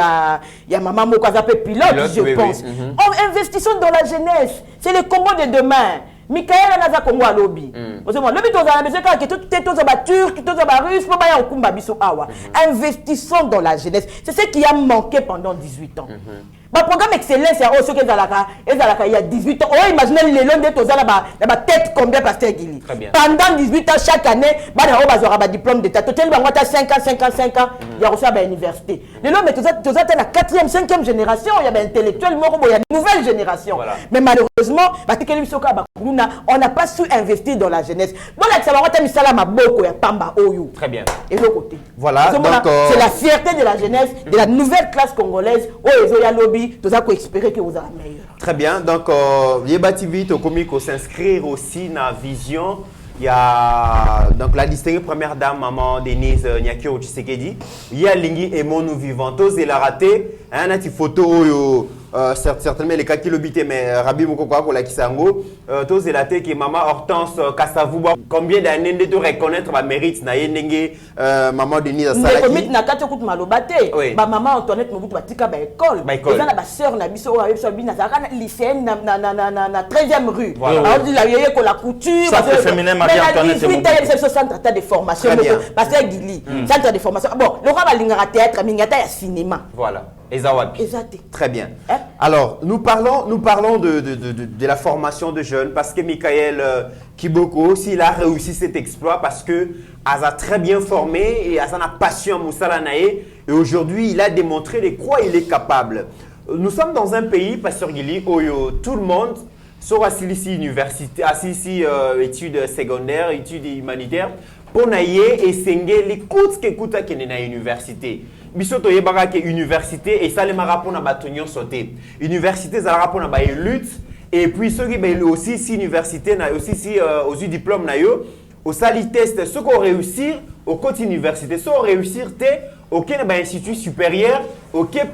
y a Maman Mokazape pilote, je pense. Investissons dans la jeunesse. C'est le Congo de demain. Michael Anaza Congo à lobby. Le but investissons dans la jeunesse. C'est ce qui a manqué pendant 18 ans. Le programme Excellence, il y a 18 ans. Imaginez les longs de la tête combien pasteur Guili. Pendant 18 ans, chaque année, il y a un diplôme d'état. Total, il y a 5 ans, il y a reçu à l'université. Les longs, mais la 4e, 5e génération, il y a des intellectuels, il y a une nouvelle génération. Mais malheureusement, on n'a pas su investir dans la jeunesse. Très bien. Et l'autre côté. Voilà. C'est la fierté de la jeunesse, de la nouvelle classe congolaise. Tout ça qu'on espérait que vous avez meilleur. Très bien. Donc, Yeba TV, tu as s'inscrire aussi dans la vision. Il y a donc la distinguée première dame, maman Denise Nyakio Tshisekedi. Il y a Lingi et Mon Nous Vivant. Tous il a raté. Un petit photo. Certainement les cas qui l'habitent, mais Rabi Mokokwa pour la Kisango. Tous il a raté que maman Hortense Kassavouba. Combien d'années de reconnaître ma mérite na yenenge maman Denise Asalaki. Mais comme na kati okut malobate. Ba maman Antoinette Mobutu batika ba école. Eza na ba sœur na biso wa biso bina za kana lycéenne na 13e rue. Alors dit la yeye ko la couture. Ça c'est féminin Marie Antoinette Mobutu. C'est ce centre de formation parce que Guili. Centre de formation. Bon, le roi va lingara théâtre mingata ya cinéma. Voilà. Ezawapi. Très bien. Alors, nous parlons de la formation de jeunes parce que Michael Kiboko, s'il a réussi cet exploit parce que a très bien formé et Asa a passion à Moussala Naé et aujourd'hui, il a démontré de quoi il est capable. nous sommes dans un pays, Pasteur Gili, où tout le monde sort à ici université, ici études secondaires, études humanitaires, pour naïe et senge les coûts que coûte à na université. Bisoto yebaka que université et ça les mara pour na batonyon sauté. Université ça pour na ba lutte et puis ceux qui aussi si université na aussi si aux diplômes na yo au sali test ceux qui réussir au côté université ceux qui réussir aucun institut supérieur, aucun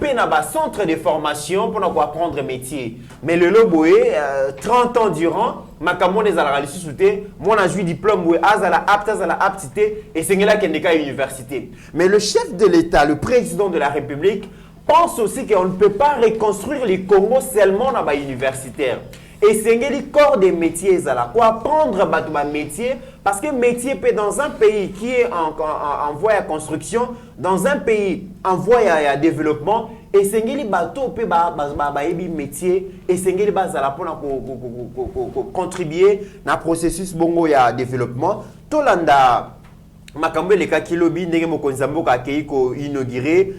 centre de formation pour apprendre métier. Mais le loboé, 30 ans durant, makamon des alaralistes souté, moi j'ai eu diplôme azala aptité et c'est là qu'il y a université. Mais le chef de l'État, le président de la République, pense aussi qu'on ne peut pas reconstruire les Congo seulement dans les universitaires. Et c'est le corps des métiers, quoi apprendre un métier, parce que métier peut dans un pays qui est en voie à construction, dans un pays en voie à développement, et c'est le bateau peut métier, et c'est le bazala pour contribuer dans le processus bongo à développement. Tout l'anda makambo les cas qui lobby ndenge mokonzambo ka kei ko inaugurer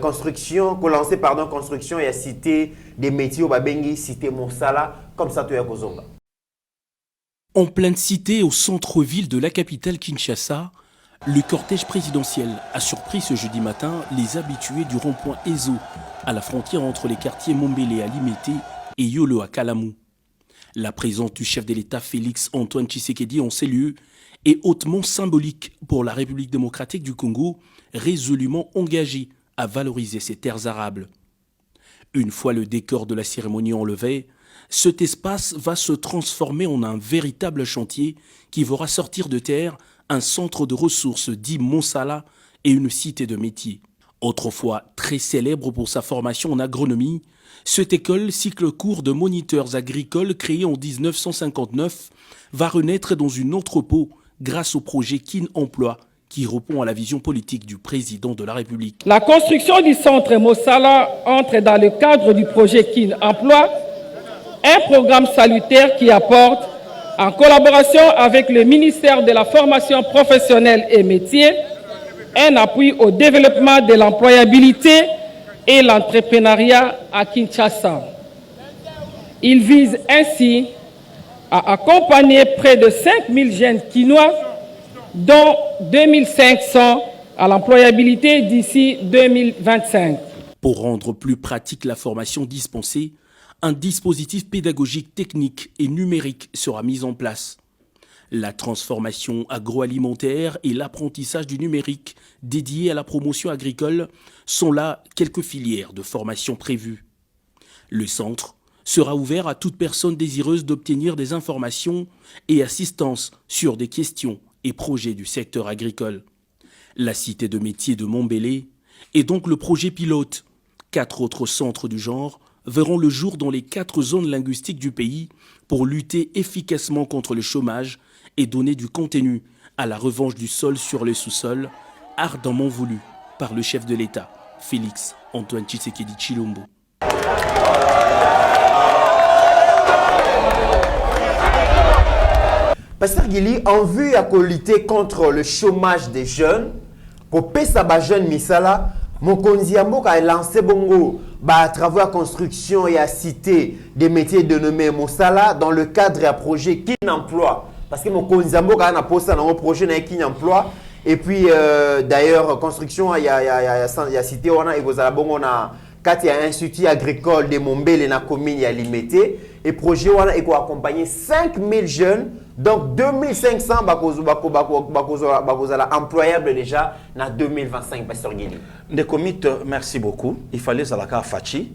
construction ko lancer pardon construction et cité des métiers au babengi cité Monsala comme ça to ya kozonga. En pleine cité au centre-ville de la capitale Kinshasa, le cortège présidentiel a surpris ce jeudi matin les habitués du rond-point Ezo à la frontière entre les quartiers Mombele à Limete et Yolo à Kalamou. La présence du chef de l'État Félix Antoine Tshisekedi en ces lieux est hautement symbolique pour la République démocratique du Congo, résolument engagée à valoriser ses terres arables. Une fois le décor de la cérémonie enlevé, cet espace va se transformer en un véritable chantier qui verra sortir de terre un centre de ressources dit Monsala et une cité de métiers. Autrefois très célèbre pour sa formation en agronomie, cette école cycle court de moniteurs agricoles créée en 1959 va renaître dans une entrepôt grâce au projet Kin Emploi qui répond à la vision politique du président de la République. La construction du centre Monsala entre dans le cadre du projet Kin Emploi, un programme salutaire qui apporte, en collaboration avec le ministère de la Formation professionnelle et métiers, un appui au développement de l'employabilité et l'entrepreneuriat à Kinshasa. Il vise ainsi à accompagner près de 5000 jeunes Kinois, dont 2500 à l'employabilité d'ici 2025. Pour rendre plus pratique la formation dispensée, un dispositif pédagogique technique et numérique sera mis en place. La transformation agroalimentaire et l'apprentissage du numérique dédié à la promotion agricole sont là quelques filières de formation prévues. Le centre sera ouvert à toute personne désireuse d'obtenir des informations et assistance sur des questions et projets du secteur agricole. La cité de métiers de Mombele est donc le projet pilote. 4 autres centres du genre verront le jour dans les 4 zones linguistiques du pays pour lutter efficacement contre le chômage et donner du contenu à la revanche du sol sur le sous-sol, ardemment voulu par le chef de l'État, Félix Antoine Tshisekedi Tshilombo. Pasteur Gili, en vue à lutter contre le chômage des jeunes, pour pesa ba jeune misala, Mokonzi Amboka a lancé bongo à travaux à construction et à cité des métiers dénommés Monsala dans le cadre d'un projet Kin Emploi. Parce que Mokonzi Amboka a posé dans un projet Kin Emploi. Et puis d'ailleurs, construction, il y a cité, on a un institut agricole de Mombele et la commune à Limete. Et projet, on a accompagné 5000 jeunes. Donc 2500 employables déjà en 2025, Pasteur Guili. Des comités, merci beaucoup. Il fallait Zalaka Fachi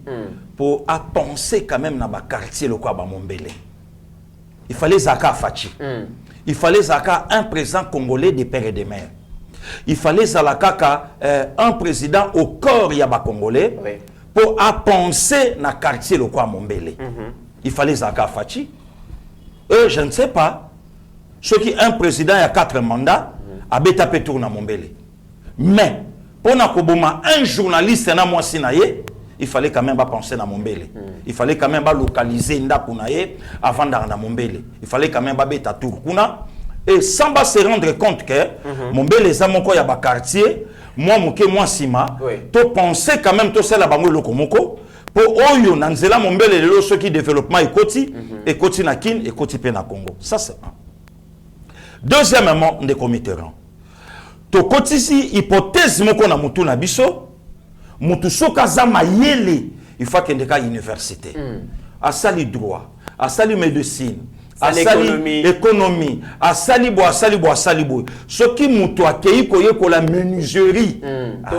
pour penser quand même dans le quartier le quoi Mombele. Il fallait Zaka Fachi. Il fallait Zaka un président congolais des pères et des mères. Il fallait Zalaka un président au corps yaba congolais pour penser dans le quartier le quoi Mombele. Il fallait Zaka Fachi. Je ne sais pas. Ce qui un président il y a 4 mandats, a tapé tour na Mombele. Mais pour un journaliste na moi sinaye, il fallait quand même pas penser na Mombele. Il fallait quand même pas localiser ndakunaye avant d'arriver à Mombele. Il fallait quand même pas beta tour kuna et sans pas se rendre compte que Mombele ça mon ko ya ba quartier, moi sima, to penser quand même to cela bango lokomoko Pour Oyo, Nanzela Mombele, lelo ceux qui développement ekoti na kin, ekoti pe na Congo. Ça c'est un. Deuxièmement, on est committerant. To kotisi hypothèse moko na mutu na biso, mutu soka za mayele, il faut qu'il y ait une université. Asali droit, asali médecine, asali économie, asali bo. Ce qui mutu akei koye ko la menuiserie,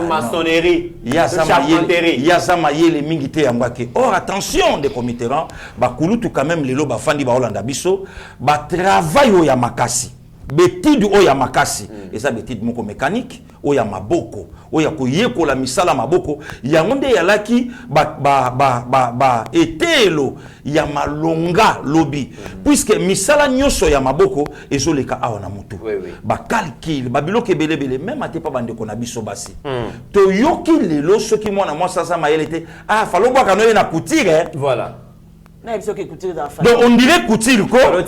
maçonnerie, yaza mayele mingi te yambake. Or attention des committerants, ba kulutu quand même lelo ba fandi ba Holanda biso, ba travail o ya makasi. Betide oya makasi eza betide moko mécanique oya maboko oya koyeko la misala maboko ya ngonde ya laki ba etelo ya malonga lobi puisque misala nyoso ya maboko ezoleka awa na mutu ba calcul ba biloke belebele même ate pa bande ko na biso basi to yoki lelo soki mwana moi sasa mayele te falo bwa kanoye na couture voilà. Donc on dirait couture quoi.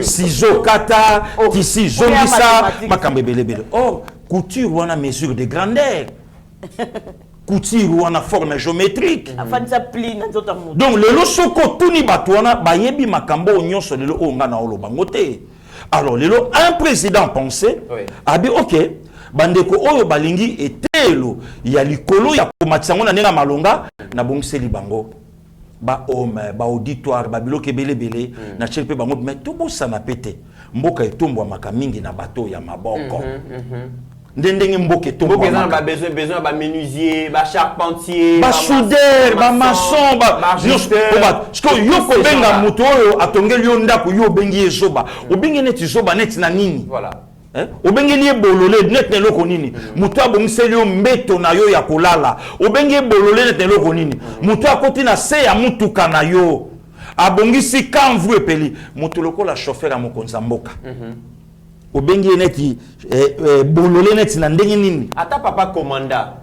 Ciseaux kata, tissu zongisa, makambebelebele. Or couture ou a mesure de grandeur. Couture ou a forme géométrique. Donc le lo soko tuni batwana bayebi makambo nyonso le lo onga na olo bangote. Alors le lo un président pensait abi OK bandeko oyo balingi etelo ya likolo ya komatsango na nenga malonga na bongiseli bango. Ba homme, ba auditoire, ba biloke belebele, na chelpe bango, mais tout beau ça n'a pété. Mboka etombo maka mingi na bateau ya maboko. Ndenge mboka etombo maka. Besoin ba menuisier, ba charpentier, ba soudeur, ba maçon, ba parce que yoko benga muto oyo atongeli yo ndako yo bengi ezoba. Obengi neti zoba neti na nini? Voilà. Obengi bolole net ne loko nini mutu abongiseli mbeto na yo ya kolala obengi bolole net ne loko nini mutu akoti na se ya mutuka na yo abongisi kanvu epeli mutu lokola chauffeur ya mokonza mboka obengi neti bolole net na ndenge nini ata papa commanda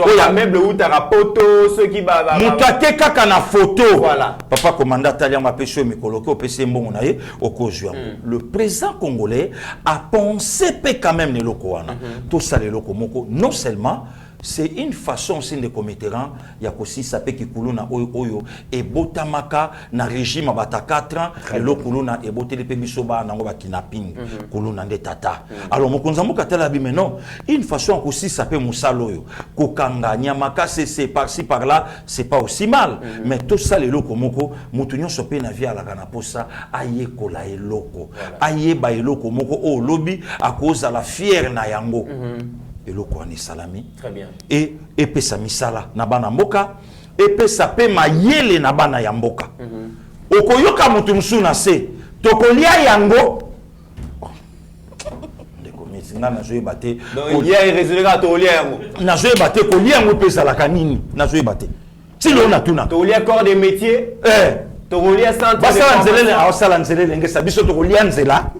oya meuble ou tarapoto ceux qui ba mutake kaka na photo voilà papa commandant talia ma pêche mikoloke au PC mbongo na ye okozwa le président congolais a pensé pe quand même les loko wana tout ça les loko moko non seulement c'est une façon aussi de commetterant ya kosi sapé ki kuluna oyo et botamaka na régime bata 4 ans et lo kuluna et boteli pe bisoba nango ba kidnapping kuluna nde tata alors mokonza moko tala bi mais non une façon aussi sapé musalo oyo kokanga nyamaka c'est par-ci par là c'est pas aussi mal mais tout ça les loko moko mutunyo sopé na via la kana posa aye kola eloko aye ba eloko moko o lobby à cause de la fière na yango et le Kouani salami. Très bien. Et pesa misala na bana mboka et pesa pe mayele na bana ya mboka. Okoyoka mutu msuna se tokolia yango. Ndeko mezinga na zoe bate. Donc il y a résultat tolia yango. Na zoe bate kolia yango pesa la kanini na zoe bate. Si l'on a tout na. Tolia corps des métiers. Tolia centre. Basa nzelele a sala nzelele ngesa biso tokolia nzela.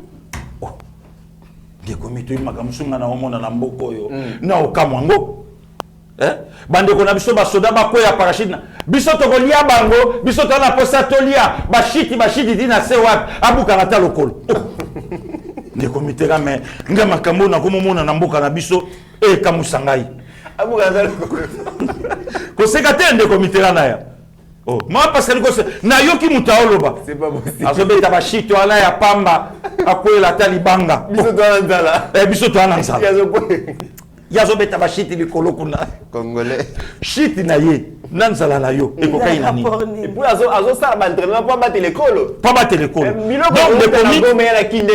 Des comités makamusunga na omona na mboko yo na okamwango bande ko na biso ba soda ba ko ya parachute biso to kolia bango biso to na posa tolia ba shiti dina se wa abuka na talokolo des comités ga mais nga makambo na komona na mboka na biso kamusangai abuka na talokolo ko sekate des comités na ya oh moi parce que na yoki mutaoloba c'est pas possible azobeta ba shito ala ya pamba akwela talibanga biso to anzala biso to anzala yazo beta ba shiti likolo kuna congolais shiti na ye nanzala na yo ekokai na ni et puis azo sala ba entraînement pour battre l'école donc de komi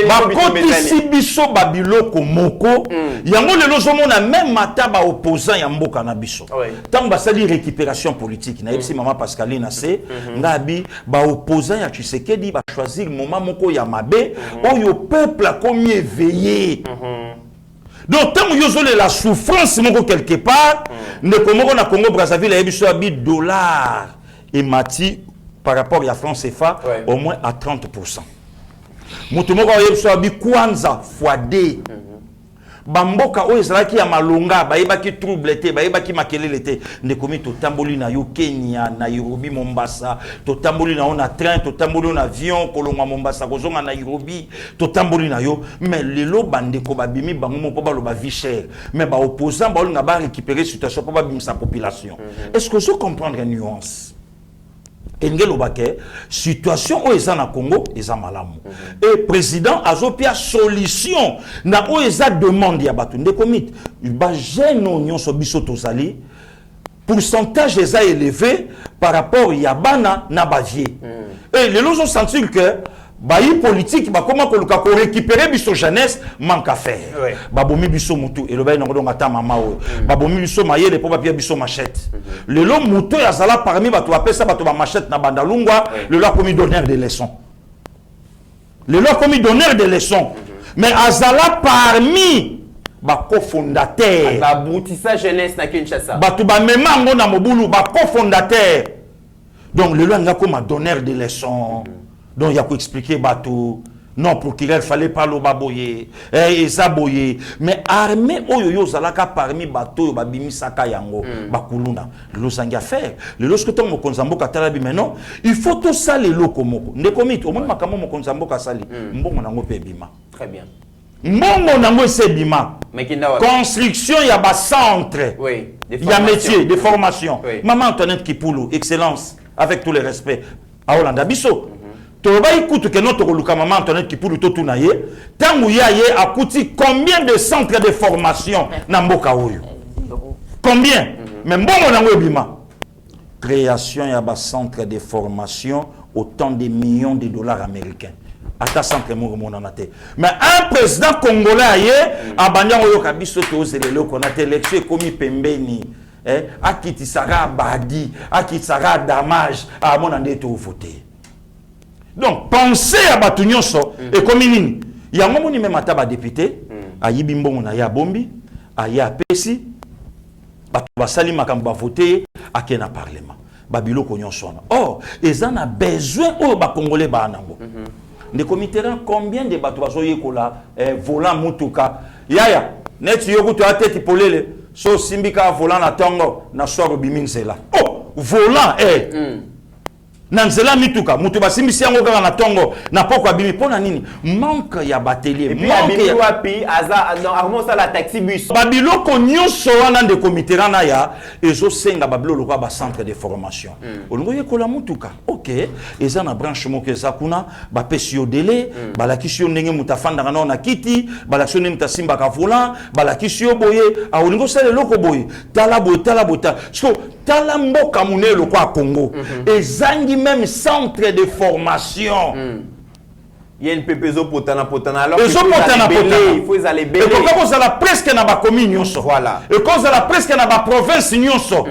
ba kotisi biso ba biloko moko yango lelo zomona même mata ba opposant ya mboka na biso tant ba sali récupération politique na yebisi mama Pascaline ase ngabi ba opposant ya Tshisekedi ba choisir moment moko ya mabe oyo peuple a comme éveillé. Donc, tant que la souffrance quelque part, ne comme na Congo Brazzaville a eu un dollar et mati par rapport à la France CFA au moins à 30%. Mutumoko a eu un kwanza fois D. bamboka oyo ezalaki ya malonga bayebaki trouble te bayebaki makelele te ndekomi totamboli na yo Kenya Nairobi Mombasa totamboli na yo na train totamboli na avion kolongwa Mombasa kozonga Nairobi totamboli na yo mais lelo bandeko babimi bango moko baloba vie chère mais ba opposant ba olinga ba récupérer situation pour babimisa population est-ce que je comprends une nuance engelo bake situation o eza na Congo eza malamu et président azopia solution na o eza demande ya batu ndekomit ba gêne nyonso biso tozali pourcentage eza élevé par rapport ya bana na bavier et les gens sentent que bayi politique ba comment koluka ko récupérer biso jeunesse manque à faire ba bomi biso mutu et le bayi ngo ngata mama o ba bomi biso mayele po ba pia biso machette le lo mutu ya zala parmi ba to apesa ba to ba machette na bandalungwa le lo a commis donneur des leçons le lo a commis donneur des leçons mais azala parmi ba cofondateur ba boutissa jeunesse na Kinshasa ba to ba mema ngo na mobulu ba cofondateur donc le lo nga comme donneur des leçons. Donc il y a qu'à expliquer bateau. Non, procureur, il fallait pas le baboyer. Et ça boyer. Mais armée, oyo zalaka parmi bateau, babimi saka yango, bakuluna. Le lo sanga faire. Le lo ce que ton mokonzambo katalabi maintenant, il faut tout ça les locaux moko. Ne commit au moins makamo mokonzambo kasali. Mbongo nango pe bima. Très bien. Mbongo nango se bima. Construction ya ba centre. Oui. Il y a métier, de formation. Oui. Maman Antoinette Kipoulou, excellence, avec tous les respects. À Hollande Abisso. Toba écoute que notre Luka Maman Antoinette Kipoulou to tunaye tangu yaye akuti combien de centres de formation na mboka oyo combien mais mbongo nango ebima création ya ba centre de formation autant de millions de dollars américains ata centre mo monana te mais un président congolais aye abanya oyo kabiso to zelelo konate élection komi pembeni akiti sara badi akiti sara damage a mona ndeto voter. Donc, pensez à Batunyonso et comme il y a un moment même à député, à Yibimbon, à Yabombi, à Yapesi, Batubasali Makamba voté, à Kena Parlement. Babilo Konyonson. Or, ils en ont besoin au Congolais Banango. Les comités, combien de Batubaso Yekola, volant Mutuka, Yaya, net Yogutu a tête polele, so Simbika volant la Tongo, na soro Biminsela. Oh, volant, Nanzela mituka mutu basimbisi yango kaka na tongo na poko abimi pona nini manque ya batelier manque ya wapi aza non armo ça la taxi bus babiloko nyonso wana de comité rana ya ezo senga babilo kwa ba centre de formation olongo yekola mutuka OK eza na branche moko eza kuna ba pesi yo délai balakisi yo ndenge mutafanda na kiti balakisi yo mutasimba ka volant balakisi yo boye a olingo sele loko boye tala parce tala mboka munelo kwa Congo ezangi même centre de formation. Il y a une PPZO potana alors il faut aller belé. Et pourquoi vous allez presque na ba commune nyonso. Voilà. Et quand vous allez presque na ba province nyonso.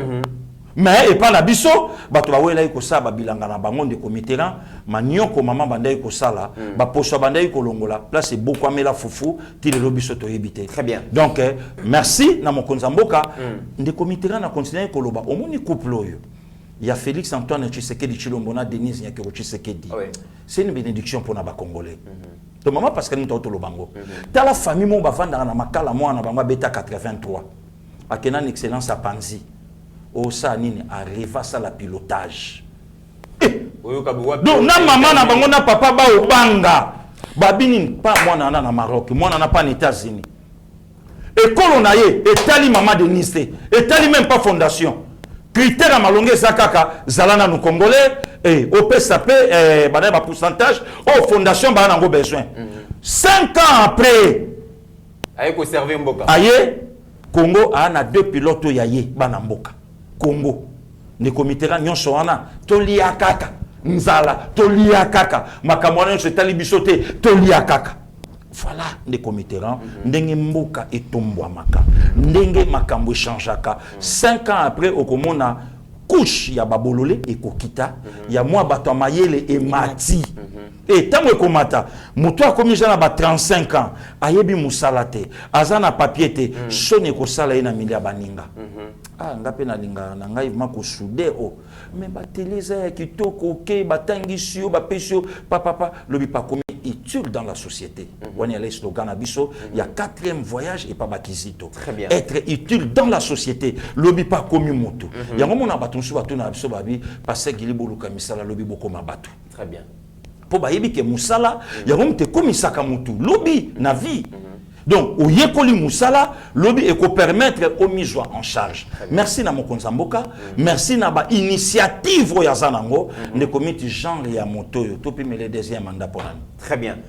Mais et pas la biso bato ba wela iko sa ba bilanga na bango de comité ran manioko mama banda iko sala ba poso banda iko longola place c'est beaucoup amela fufu ti le biso to yebité. Très bien. Donc merci na mokonza mboka de comité ran na continuer ko loba omoni couple oyo. Il y a Félix Antoine Tshisekedi Chilombo na Denise Nyakero Tshisekedi. C'est une bénédiction pour les Congolais. Donc maman parce que nous sommes au bango. Dans la famille mon bavanda na makala moi na bango beta 83. Akena une excellence à Panzi. Au sa nini arriva ça la pilotage. Donc na maman na bango na papa ba au banga. Babini pas moi na Maroc, moi na pas en États-Unis. École on a et tali maman Denise et tali même pas fondation. Critère à malongue zakaka zalana nous congolais et au PSAP bana ba pourcentage au fondation bana ngo besoin 5 ans après aye ko servir mboka aye Congo a 2 pilotes yaye bana mboka Congo ne comité nyonso wana tolia kaka nzala tolia kaka makamwana se talibisote tolia kaka. Voilà les comités ndenge mboka etombwa maka ndenge makambo changeaka 5 ans après okomona couche ya babolole ekokita ya mwa bato mayele e mati et tango ekomata muto akomisa na ba 35 ans ayebi musala te azana papier te sone ko sala ina milia baninga ngape na linga na ngai mako soude o mais ba teleza ya kitoko ke batangisi yo ba pesio papa lobi pa komi utile dans la société. Il y a le slogan Abisso, il y a 4e voyage et pas Bakizito. Très bien. Être utile dans la société. Lobby pas comme moto. Il y a un moment où on a Abisso Babi, parce que Gili Boluka Misala, lobby beaucoup mabatu. Très bien. Pour bayebi que Moussala, il y a un moment comme Isaka Moutou. Lobby, na vie. Donc, au Yekoli Moussala, lobby et qu'on permettre aux mises en charge. Merci na Mokonza Mboka, merci na ba initiative au Yazanango, ne comité genre ya moto, topi me le deuxième mandat pour l'année. Très bien.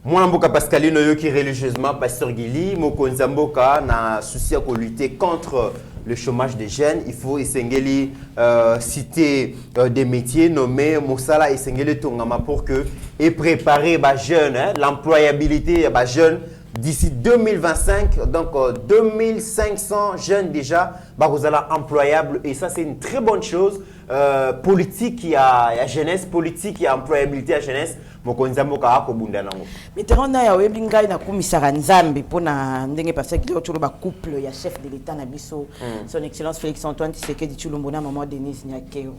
Moi, Mboka Pascalino, yo qui religieusement, Pasteur Gili, Mokonza Mboka, na souci à lutter contre le chômage des jeunes. Il faut Essengeli citer des métiers nommés Moussala Essengeli Tongama pour que et préparer les jeunes, l'employabilité des jeunes. D'ici 2025, donc 2500 jeunes déjà, vous allez employables et ça c'est une très bonne chose. Politique qui a jeunesse, politique qui a employabilité à jeunesse. Mais terona ya webinga na kumisara nzambe pona ndenge parce que autour ba couple ya chef de l'état na biso son excellence Félix Antoine Tshisekedi Tshilombo na maman Denise Nyakeo.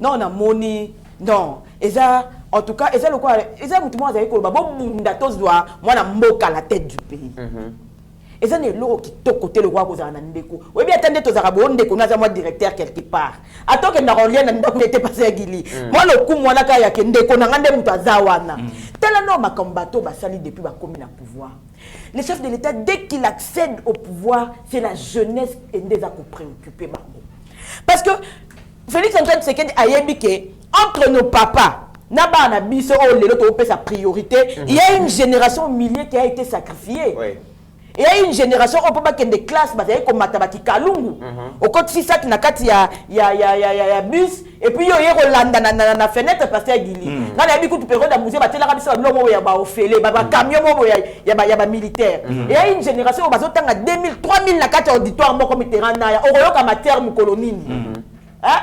Non na moni non eza en tout cas eza le quoi eza mutu mo azali ko ba bo munda tozwa mwana mboka la tête du pays. Eza ne loko kitoko te le roi ko za na ndeko. Webi atende to za bo ndeko na za moi directeur quelque part. Atoke na rolien na ndako n'était pas Gili. Moi le coup moi na ka ya ke ndeko na ngande mutu azawana. Tellement non makambato basali depuis ba komi na pouvoir. Le chef de l'État dès qu'il accède au pouvoir, c'est la jeunesse et des à préoccuper bango. Parce que Félix Antoine Tshisekedi a yebi que entre nos papas Naba na biso o lelo to pe sa priorité, il y a une génération millier qui a été sacrifiée. Il y a une génération on peut pas que des classes bazali comme matabaki kalungu. Au côté si ça qui na kati ya bus et puis yo rolanda na fenêtre parce que Gili. Quand il y a beaucoup de période à musée batela ka biso lomo ya ba ofele ba camion mo ya ba militaire. Il y a une génération bazo tanga 2000 3000 na kati auditoire moko mitterrand na ya oyoka matière mu kolonini. Hein?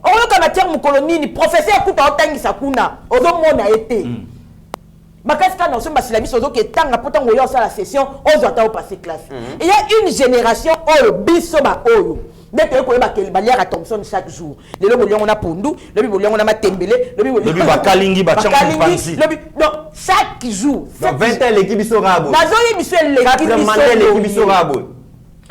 Oyoka matière mu kolonini professeur kuta otangisa kuna ozo mona été. Makaska na somba silabis ozo ke tanga potango yo sa la session ozo ata au passer classe. Il y a une génération oyo biso ba oyo. Dès ko ba ke baliara Thompson chaque jour. Le lobo on a pondu, le bibo on a matembele, le bibo ba kalingi ba champion pansi. Non, chaque jour. 20 ans l'équipe sorabo. Nazo yebiso l'équipe sorabo.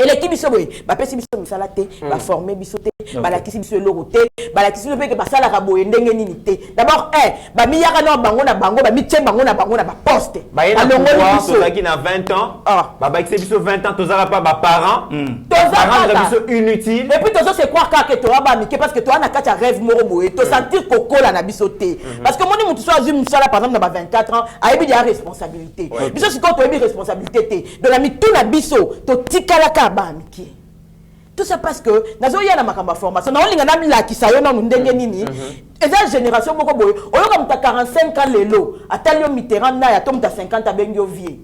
Et l'équipe biso boy, ba pesi biso misala te, ba former biso te, ba la kisi biso loro te, ba la kisi le pe que ba sala ka boye ndenge nini te. D'abord ba mi yaka na bango ba mi tche bango na ba poste. Ba longo biso qui na 20 ans, ba kisi biso 20 ans tozala pas ba parents. Tozala biso inutile. Et puis tozo se croire que toi ba mike parce que toi na kati rêve moro boye, to sentir kokola na biso te. Parce que moni mutu so azui musala par exemple na ba 24 ans, a ebi dia responsabilité. Biso si ko to ebi responsabilité te. De la mi tout na biso, to tikala ka tout ça parce que nazo ya na makamba formation na olinga na la kisayo na ndenge nini eza génération moko boye oyoka muta 45 ans lelo atalio Mitterrand na ya to muta 50 abengio vie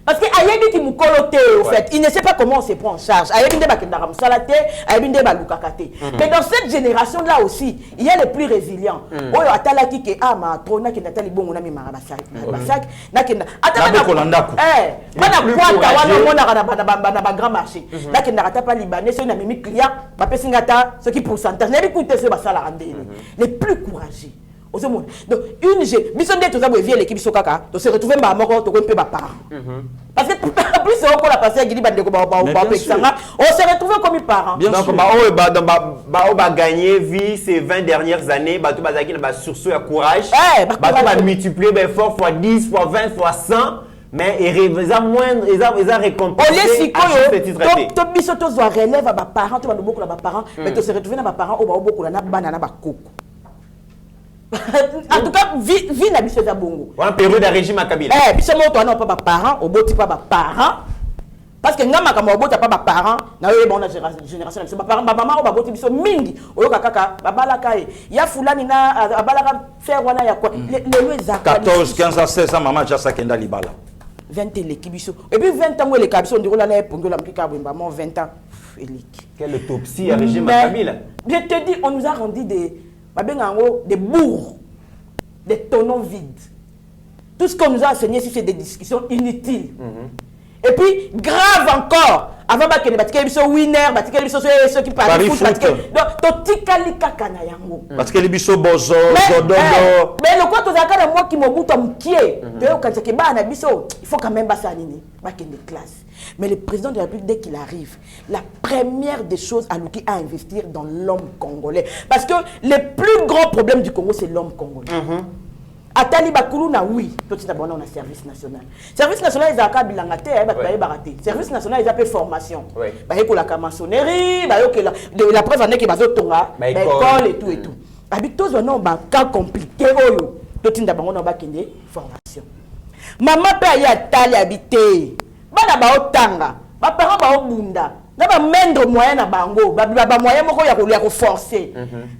parce que ayebi ki mukolo te au fait il ne sait pas comment on se prend en charge ayebi nde bakendaka musala te ayebi nde balukaka te mais dans cette génération là aussi il y a les plus résilients oyo atalaki ke ma trona ke natali bongo na mimara basak na kenda atala bana kwata wana mona na ba grand marché na kenda ata pa libanais so na mimi client ba pesinga ta ce qui pourcentage na bi coûter ce basala andeli les plus courageux. Donc, une bisonde tout ça pour vivre l'équipe Sokaka, de se retrouver ma mort, to peu parents. Parce que plus c'est encore la passé Gili Bandeko on se retrouve comme parents. Donc ba gagner vie ces 20 dernières années, ba tout bazaki na sursaut à courage. Ba multiplier fort fois 10 fois 20 fois 100. Mais ils ont moindre, ils ont récompensé. To biso to zo relève à ba parents, to ba beaucoup na ba parents, mais to se retrouver na ba parents au ba beaucoup na banana ba koko. En tout cas, vie na biso za bongo. On a période de régime à Kabila. Biso mo to na pas ba parents, oboti pas ba parents. Parce que ngama kama obota pas ba parents, na yo bon na génération biso ba parents ba maman ba boti biso mingi. Oyo kaka ba balaka ya fulani na abalaka faire wana ya quoi. Le loza 14, 15 16 ans maman ja sakenda libala. 20 l'équipe biso. Et puis 20 ans moi les kabiso on dirait là pour la mkika bimba mon 20 ans. Quelle autopsie à régime à Kabila. Je te dis on nous a rendu des bourgs, des tonneaux vides. Tout ce qu'on nous a enseigné, c'est des discussions inutiles. Et puis, grave encore, avant bakende batikeli biso winner batikeli biso ceux qui parlent foot donc totikali kaka na yango batikeli biso bozo zododo mais le quoi tozaka na moi qui mobuta mkie to kanza ke bana biso il faut quand même basa nini bakende classe. Mais le président de la République, dès qu'il arrive, la première des choses à lui à investir dans l'homme congolais. Parce que le plus grand problème du Congo, c'est l'homme congolais. Atali Bakuluna, oui, tout de suite, on a un service national. Service national, ils ont un bilangate, service national, ils ont fait formation. Ils ont la maçonnerie, la preuve en est qu'ils ont l'école et tout et tout. Tous on a un cas compliqué, tout de suite, on a une formation. Maman peut y aller habiter. Bana baotanga ba parents baobunda na ba mendre moyen na bango ba moyen moko ya ko forcer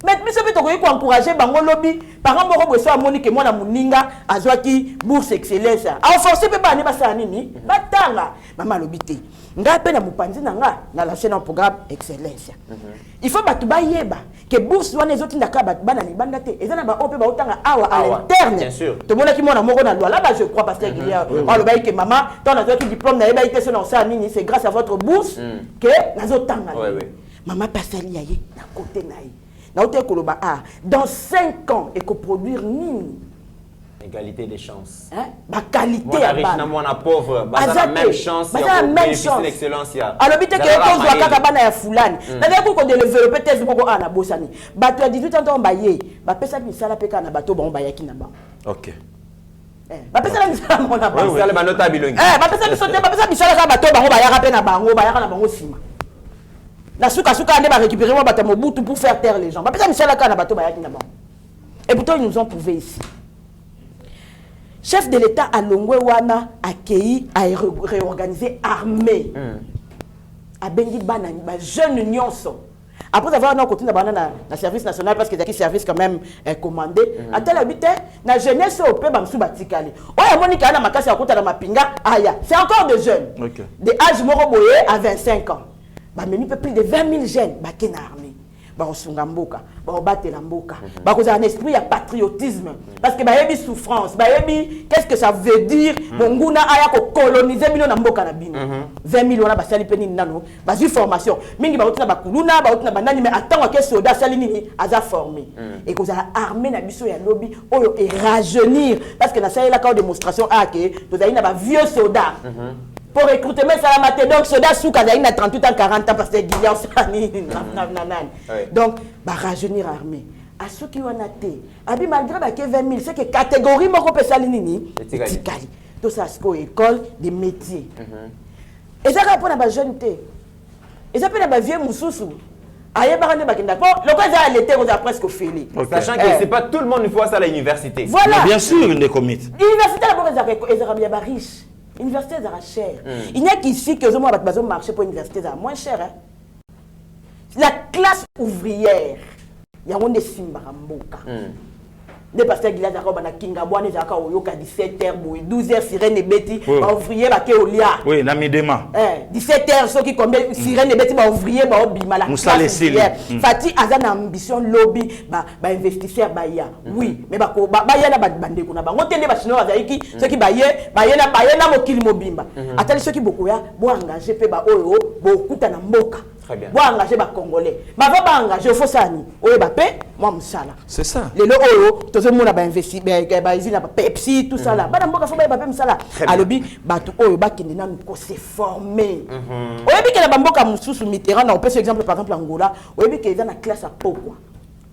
mais biso bito ko encourager bango lobi parents moko boso amoni ke mwana muninga azwaki bourse excellence a forcer pe bani basala nini batanga mama lobi te nga pe na mupanzi na nga na la chaîne en programme excellence il faut batu ba yeba que bourse wana ezoti ndaka bana ni banda te ezana ba ope ba otanga awa à l'interne to mona ki mona moko na loi là je crois parce que il y a le bail que maman ton a qui diplôme na yeba ite so na ça nini c'est grâce à votre bourse que nazotanga maman pasali yaye na côté naï na ote koloba dans 5 ans et que produire nini égalité des chances. Bah qualité à riche na moi na pauvre, bah la même chance, la même chance l'excellence ya. Alors bité que cause wa kaka bana ya fulani. Na ko ko développer test moko na bosani. Bato ya 18 ans ba ye, ba pesa misala peka na bato ba yaki na ba. OK. Ba pesa la misala mo na ba. Misala ba nota bilongi. Ba pesa bisote ba pesa misala ka bato ba yaka pe na bango, ba yaka na bango sima. La suka ande ba récupérer moi bata mobutu pour faire taire les gens. Ba pesa misala ka na bato ba yaki na bango. Et pourtant ils nous ont prouvé ici. Chef de l'État à Longwe Wana accueilli à réorganiser armée. A bengi banani ba jeune nyonso. Après avoir non continué na service national parce que y a service quand même commandé. A tel habité na jeunesse au pe bamsu batikali. Oya monika na makasi ya kota na mapinga aya. C'est encore des jeunes. Okay. De âge moko boye à 25 ans. Ba meni peu plus de 20 000 jeunes ba kena armée. Baosunga mboka, baobatela mboka, bakoza un esprit ya patriotisme parce que bayebi souffrance, bayebi qu'est-ce que ça veut dire bonguna aya ko coloniser bino na mboka na bino. 20 000 wana basali pe nini nano, bazi formation. Mingi baotina bakuluna, baotina banani mais attends que soldat sali nini aza formé. Et koza armée na biso ya lobby oyo et rajeunir parce que na sali la ka démonstration que tozali na ba vieux soldats. Pour recruter mes salamate donc soda souka zaïna 38 ans 40 ans parce que Guillaume Sani donc bah rajeunir armée à ceux qui ont été abi malgré bah que 20 000 c'est que catégorie moko pe sali nini tikali tout ça c'est école des métiers et ça répond à ba jeune té et ça peut na ba vieux mususu aye barane bakenda po le quoi ça l'été on a presque fini sachant que c'est pas tout le monde une fois ça à l'université voilà bien sûr une des comités l'université d'abord ils ont bien riche. Université est chère. Il n'y a qu'ici que moi vais marcher pour l'université est moins cher. La classe ouvrière, il y a un des simbaramboka. Les pasteurs qui ont dit Kinga Boane Zaka Oyoka 17h, 12h sirène et bêtis, ouvrier baké au lia. Oui, namidema. 17h ceux qui combien sirène et bêtis ouvrier ba bima la classe ouvrière. Fati azana ambition lobby ba investisseur ba ya. Oui, mais ba ya na bande ko na ba ngotende ba chinois azaiki ceux qui ba na mokili mobimba. Atali ceux qui beaucoup ya bo engager pe ba oyo bo kuta na mboka. Très bien. Bo engager ba congolais. Ma va ba engager faut ça ni. Oyo ba pe moi msala. C'est ça. Les lo oyo tout le monde a investi ba usine ba Pepsi tout ça là. Ba na mboka faut ba pe msala. Alobi ba tu oyo ba kende na ko se former. Oyo bi ke na ba mboka mususu Mitterrand na on peut exemple par exemple Angola, oyo bi ke za na classe à pourquoi.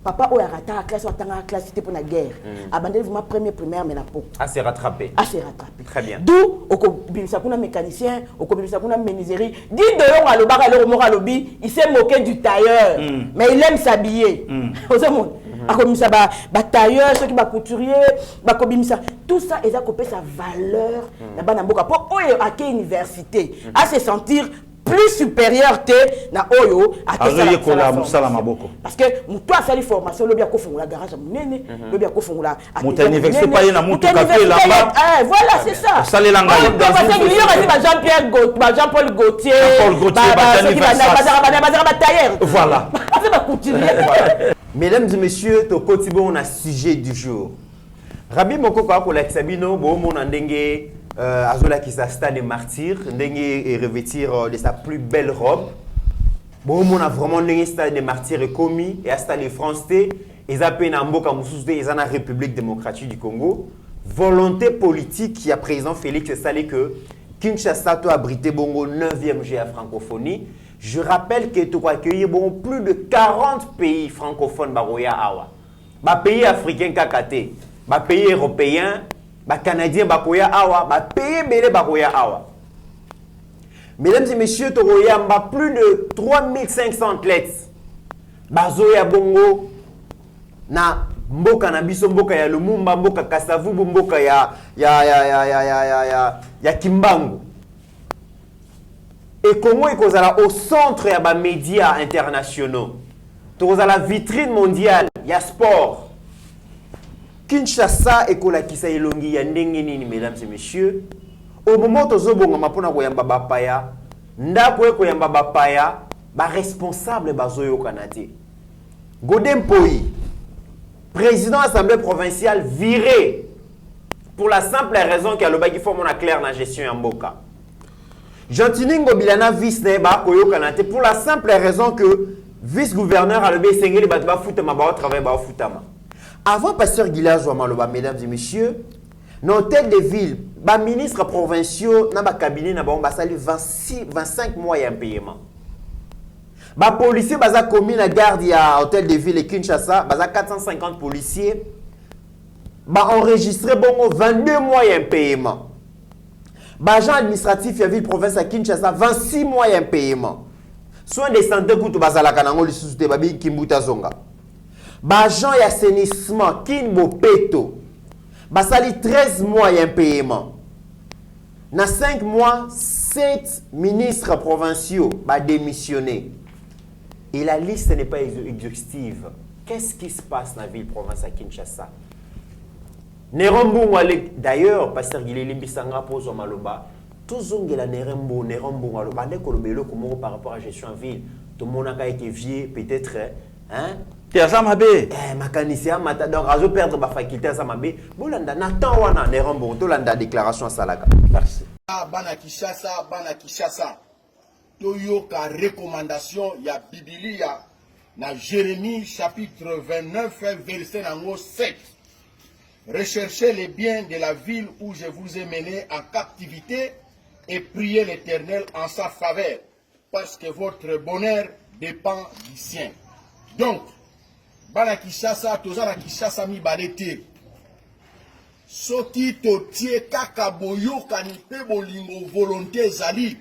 Papa oyo arata la classe otanga classe c'était pour la guerre. Abandonné vraiment premier primaire mais na po. Assez rattrapé. Assez rattrapé. Très bien. D'où oko bimisa kuna mécanicien, oko bimisa kuna menuiserie. Dit de yon à l'obara le mora lobby, il s'est moqué du tailleur. Mais il aime s'habiller. Aux monde. Akomisa ba tailleur, ceux qui ba couturier, ba kobimisa. Tout ça ils a copé sa valeur na bana mboka pour oyo à quelle université à se sentir plus supérieur te na oyo azoyekola musala maboko parce que muto asali formation lobi akofungola garage munene lobi akofungola muta université pa ye na mutu café là-bas voilà c'est ça salelanga parce que il y a ba Jean-Pierre Gauthier ba Jean-Paul Gauthier ba tailleur voilà c'est ba couturier mesdames et messieurs to kotibo on a sujet du jour Rabi Mokoko ko la Sabino bo mon ndenge Azola qui s'asta des martyrs, et revêtir de sa plus belle robe. Bon, on a vraiment un stade des martyrs commis et à stade de France T, ils appellent en Mboka Moussouté, ils en la République démocratique du Congo. Volonté politique qui a président Félix Salé que Kinshasa a abrité bongo 9e GA francophonie. Je rappelle que tu as accueilli bon, plus de 40 pays francophones baroya awa. Ba pays africains kakate, ba pays européens, ba canadiens bakoya awa, ba pays belé bakoya awa. Mesdames et messieurs, Toroya mba plus de 3500 athlètes. Bazoya bongo na mboka na biso mboka ya Lumumba, mboka Kasavubu, mboka ya Kimbangu. Et Congo est au centre des médias internationaux. Dans la vitrine mondiale, il y a sport. Kinshasa est la kisa ilongi ya ndengeni, mesdames et messieurs. Au moment où on a pona koyamba bapaya, ndako koyamba bapaya, ba responsable bazoyo kanate. Godem Poi, président de l'Assemblée provinciale viré pour la simple raison qu'il y a le bagi forme clair dans la gestion en Mboka. Jantiningo Bilana vice neba koyo kanate pour la simple raison que vice-gouverneur a le bessengeli batba futama ba travail ba futama. Avant pasteur Gilaz Wamaloba, mesdames et messieurs, dans l'hôtel de ville, ba ministre provinciaux na ba cabinet na ba on ba sali 25 mois en paiement. Ba policier baza commis na garde ya hôtel de ville et Kinshasa, baza 450 policiers ba enregistré bongo 22 mois en paiement. Agent administratif ya ville province à Kinshasa 26 mois en paiement. Soins de santé kutu bazala kanango lisusu babi kimbuta zonga. Agent ya assainissement Kinbo Peto basali 13 mois en paiement. Na 5 mois 7 ministres provinciaux ba démissionné. Et la liste n'est pas exhaustive. Qu'est-ce qui se passe dans la ville province à Kinshasa? D'ailleurs, pasteur Guilé Bissanga pose au Maloba, tout zongela Nerembo Maloba, par rapport à la gestion en ville, tout le monde a été vieux, peut-être, hein? Tu as ça, ma bé? Mécanicien, donc, à perdre ma faculté à ça, ma bé. Bolanda, Nathan Wana, Nerembo, tout l'anda déclaration à Salaka. Merci. Bana Kishasa, Toyoka recommandation, il y a Biblia, dans Jérémie chapitre 29, verset 7. Recherchez les biens de la ville où je vous ai mené en captivité et priez l'Éternel en sa faveur, parce que votre bonheur dépend du sien. Donc, Bana Kishasa, Tozana Kishasa mi balete. Soki totie kaka boyo kanipe bolingo volonté zali,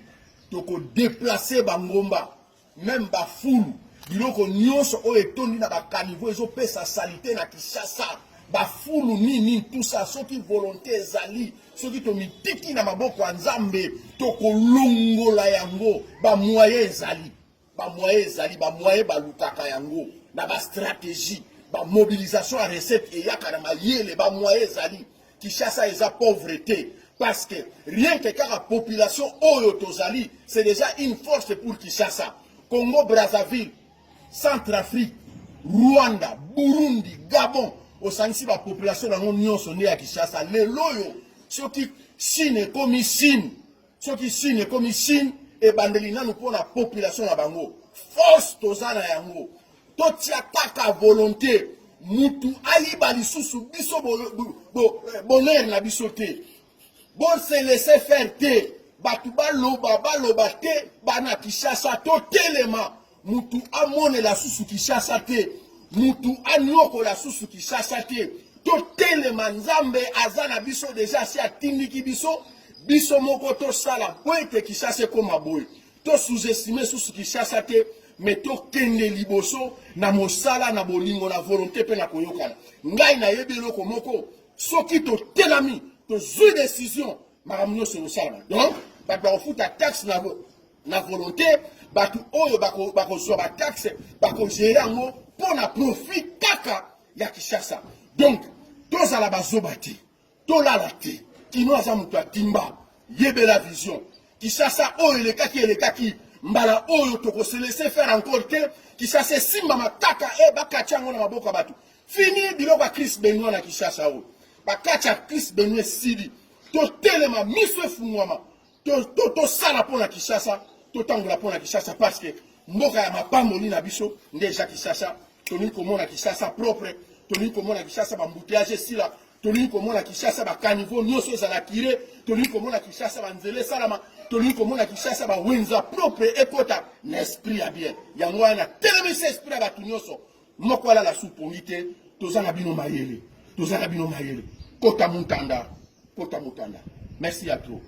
toko déplacer bangomba, même ba foule, biloko nyonso o etondi na ba caniveau ezo pesa salité na Kishasa. Bafoulu nini tout ça ce qui volonté zali ce qui to mitiki na maboko ya Nzambe to kolongola yango ba moyen zali ba moyen balutaka yango na ba stratégie ba mobilisation à recette et yaka na mayele ba moyen zali Kinshasa eza pauvreté parce que rien que la population oyo tozali c'est déjà une force pour Kinshasa. Congo Brazzaville, Centrafrique, Rwanda, Burundi, Gabon. Au sein de la population dans l'Union sonné à Kinshasa, les loyaux, ceux qui signent comme Chine, et Bandelina nous pour la population à Bango. Force tozana yango. Totia taka volonté, mutu ayiba lisusu biso bonheur na bisote. Bon se laisser faire te, batu baloba te, bana Kinshasa to telema, mutu amone la susu Kinshasa te. Mutu anyoko la susu Kinshasa te to telema Nzambe azana biso déjà si atindiki biso moko to sala poete Kinshasa koma boy to sous-estimer susu Kinshasa te mais to kende liboso na mosala na bolingo na volonté pe na koyokana ngai na yebeloko moko soki to telami to zui décision makamno se sala donc ba futa taxe na volonté batu oyo bako so ba taxe bako gérer ngo pour la profit kaka ya Kinshasa. Donc, tous à la base zobati, tous la late, qui nous a mutua timba, yebe la vision. Kinshasa oyo le kaki, mbala oyo toko se laisser faire encore que Kinshasa simba mataka e bakachango na maboka batu. Fini biloko Chris Benoit na Kinshasa oyo. Bakacha Chris Benoit sidi. totelema miso efungwama tosala mpo na Kinshasa totangola mpo na Kinshasa parce que mboka ya mapamboli na biso ndeja Kinshasa tolingi komona Kinshasa propre tolingi komona Kinshasa bambouteillage esila tolingi komona Kinshasa bakaniveau nyonso ezala kire tolingi komona Kinshasa banzela esalama tolingi komona Kinshasa bawenza propre ekota na esprit ya bien yango wana telemisa esprit ya bato nyonso moko alala supongi te toza na bino mayele kota mutanda merci à toi.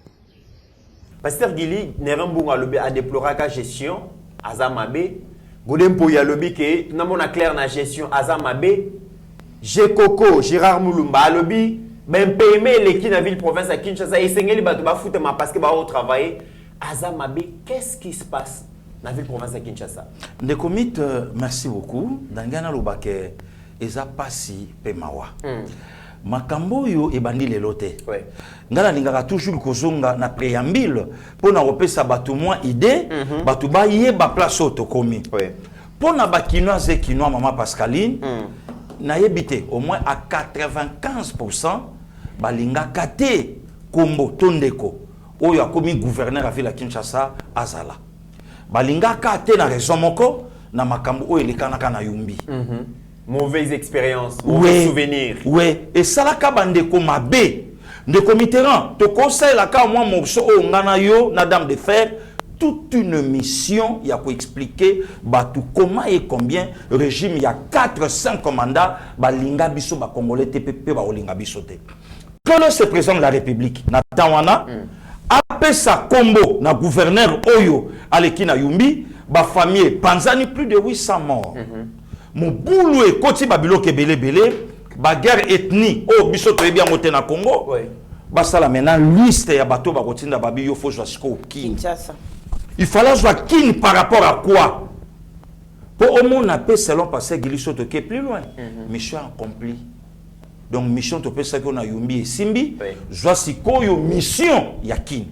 Pasteur Gili Nerembunga lobi a déploré la gestion Azamabe Godempo ya lobi ke namona clair na gestion Azamabe Jekoko Gérard Moulumba lobi ben paiement l'équipe na ville province à Kinshasa et sengeli bato ba foutema parce que ba au travailler Azamabe qu'est-ce qui se passe na ville province à Kinshasa? Le comité merci beaucoup dangana lobake eza pasi pe mawa. Makambo yo ebandi lelo te. Ngala lingaka toujours kozonga na préambule pour na repesa bato moins idée bato ba yeba place auto komi. Pour na bakinois et kinois maman Pascaline na yebité au moins à 95% balinga kate kombo tondeko oyo akomi gouverneur à ville à Kinshasa azala. Balinga kate na raison moko na makambo oyo elekanaka na yumbi. Mauvaise expérience, mauvais souvenir. Oui, et ça la kabande ko mabe. De committerant, te conseille la ka moi morceau o ngana yo na dame de fer toute une mission, il y a pour expliquer batou comment et combien régime il y a 4-5 commandants balinga biso ba congolais TPP ba olinga biso te. Quand le président de la République na tawana appelle sa combo na gouverneur oyo aleki na yumbi ba famille panzani plus de 800 morts. Mon boulot est côté babilo kebele bele ba guerre ethnie au biso to bien monter na Congo ba sala maintenant liste ya bateau ba kotinda babi yo faut jusqu'au Kinshasa. Il fallait jouer kin par rapport à quoi? Pour au monde appel selon passer Giliso to ke plus loin. Mission accomplie. Donc mission to pesa ko na yumbi et simbi joie sikoyo mission ya kin.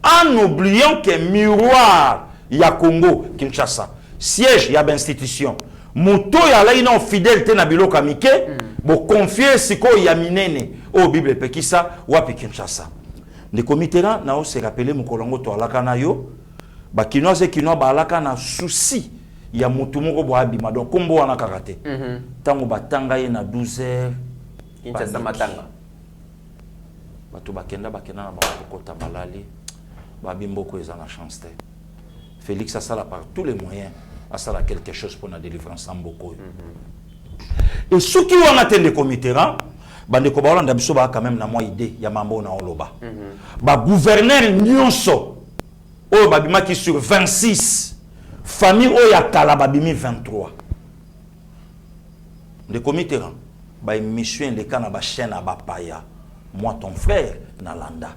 En oubliant que miroir ya Congo Kinshasa siège ya institution moto ya la ina fidélité na biloko amike bo confier siko ya minene au Bible pekisa wapi Kinshasa ne komitera na o se rappeler mukolongo to alaka na yo ba kinoise kino ba alaka na souci ya mutu moko bo abima donc kombo wana karate tango batanga ye na 12h Kinshasa matanga bato bakenda na bakota balali ba bimboko eza na chance te. Félix a ça par tous les moyens à ça quelque chose pour la délivrance en beaucoup. Et ceux qui ont atteint des comités, bande ko balanda biso ba quand même na moi idée ya mambo na oloba. Ba gouverneur nyonso o babima qui sur 26 famille o ya kala babimi 23. Les comités ba mission les kana ba chaîne à ba paya. Moi ton frère na landa.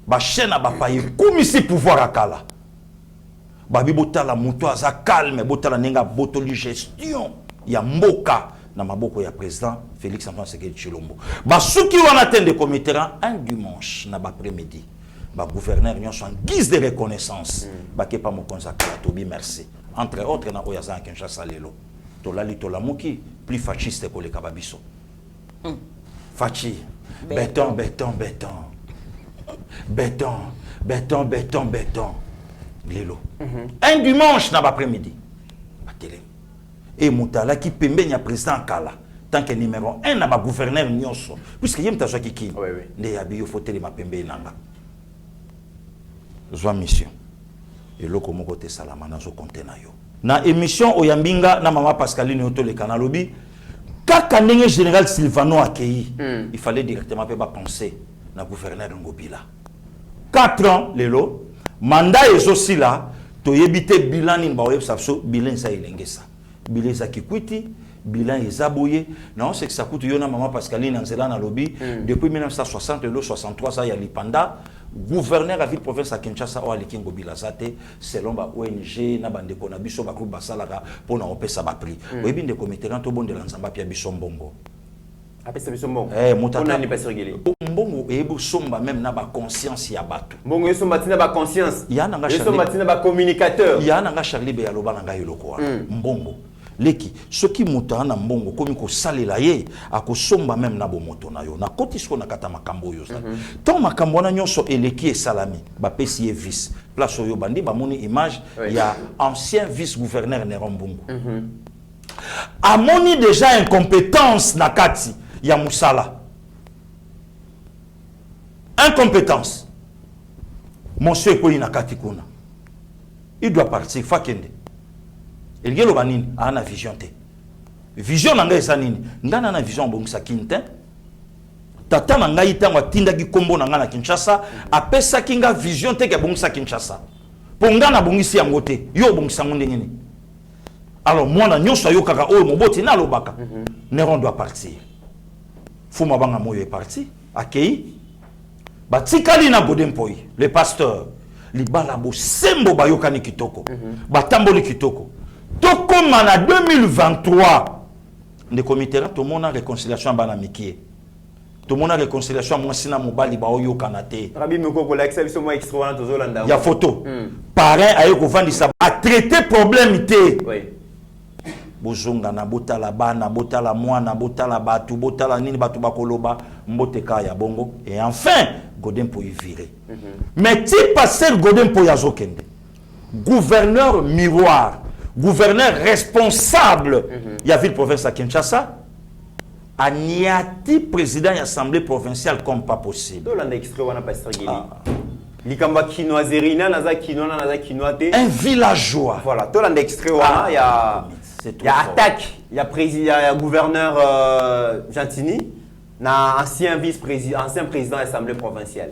Ba chaîne à ba paya comme ici pouvoir à kala. Babi botala muto aza calme botala nenga botoli gestion ya mboka na maboko ya président Félix Antoine Tshisekedi Tshilombo. Ba souki wana atteindre comité un dimanche na ba après-midi. Ba gouverneur nyonso en guise de reconnaissance ba kepa mokonza kala tobi merci. Entre autres na oyaza Kinshasa lelo. Tolali tolamuki plus fasciste que le kababiso. Fachi béton. Lelo. Un dimanche dans l'après-midi. Et Moutala qui pembe nya président Kala. Tant que numéro 1 na ba gouverneur nyonso. Puisque yem ta soki ki. Ne yabi yo foteli ma pembe nanga. Zwa mission. Et loko moko te salama na zo compter na yo. Na émission Oyambinga na mama Pascaline Oto le kanalobi. Kaka ndenge général Silvano accueilli. Il fallait directement pas penser na gouverneur Ngobila. 4 ans lelo. Mandat est aussi là, to yebite bilan ni bawe sapso bilan sa ilengesa. Bilan sa kikwiti, bilan ezaboye. Non, c'est que ça coûte yona maman Pascaline Nzela na lobby depuis 1960 et 63 ça y a lipanda gouverneur à ville province à Kinshasa o alikingo bilazate selon ba ONG na bande ko na biso ba groupe basalaka pour na opesa ba prix. Oyebi nde comité ranto bonde la nzamba pia biso mbongo. Apesa biso mbongo. Mutata ni pas régler. Mbongo ebo somba même na ba conscience ya bato. Mbongo somba tina ba conscience. Ya na nga somba tina ba communicateur. Ya na nga Charlie be ya loba na nga yeloko wa. Mbongo. leki soki moto ana mbongo komi ko salela ye akosomba même na bomoto na yo na koti so na kata makambo yo za to makambo na nyonso eleki esalami ba pesi ye vice place oyo bandi ba moni image ya ancien vice gouverneur Néron Mbungu amoni déjà incompétence na kati ya musala incompétence monsieur ko ina kati kuna il doit partir fakende il y a banini ana vision te vision na ngai sa nini ngana na vision bongisa kinte tata na ngai tango tindaki kombo na ngana na Kinshasa apesa kinga vision te ke bongisa Kinshasa po ngana bongisi yango te yo bongisa ngonde ngini alors moi na nyoso yo kaka o moboti na lobaka Néron doit partir Fuma banga moyo est parti akei batikali na Godempoy le pasteur libala bo sembo bayokani kitoko batamboli kitoko toko mana 2023 le comité tout le monde a réconciliation bana mikie tout le monde a réconciliation moi sina mobali ba oyokana te Rabbi Moko la exception moi extra to zolanda ya photo parrain ayeko vandisa a traiter problème te oui bozonga na botala bana botala mwana botala batu botala nini batu bakoloba mboteka ya bongo et enfin Godempoy viré mais ti passer Godempoy azokende gouverneur miroir gouverneur responsable il y a ville province à Kinshasa aniati président de l'assemblée provinciale comme pas possible un villageois voilà tout l'extrait il y a attaque il y a président il y a gouverneur Gentini na ancien vice-président ancien président de l'assemblée provinciale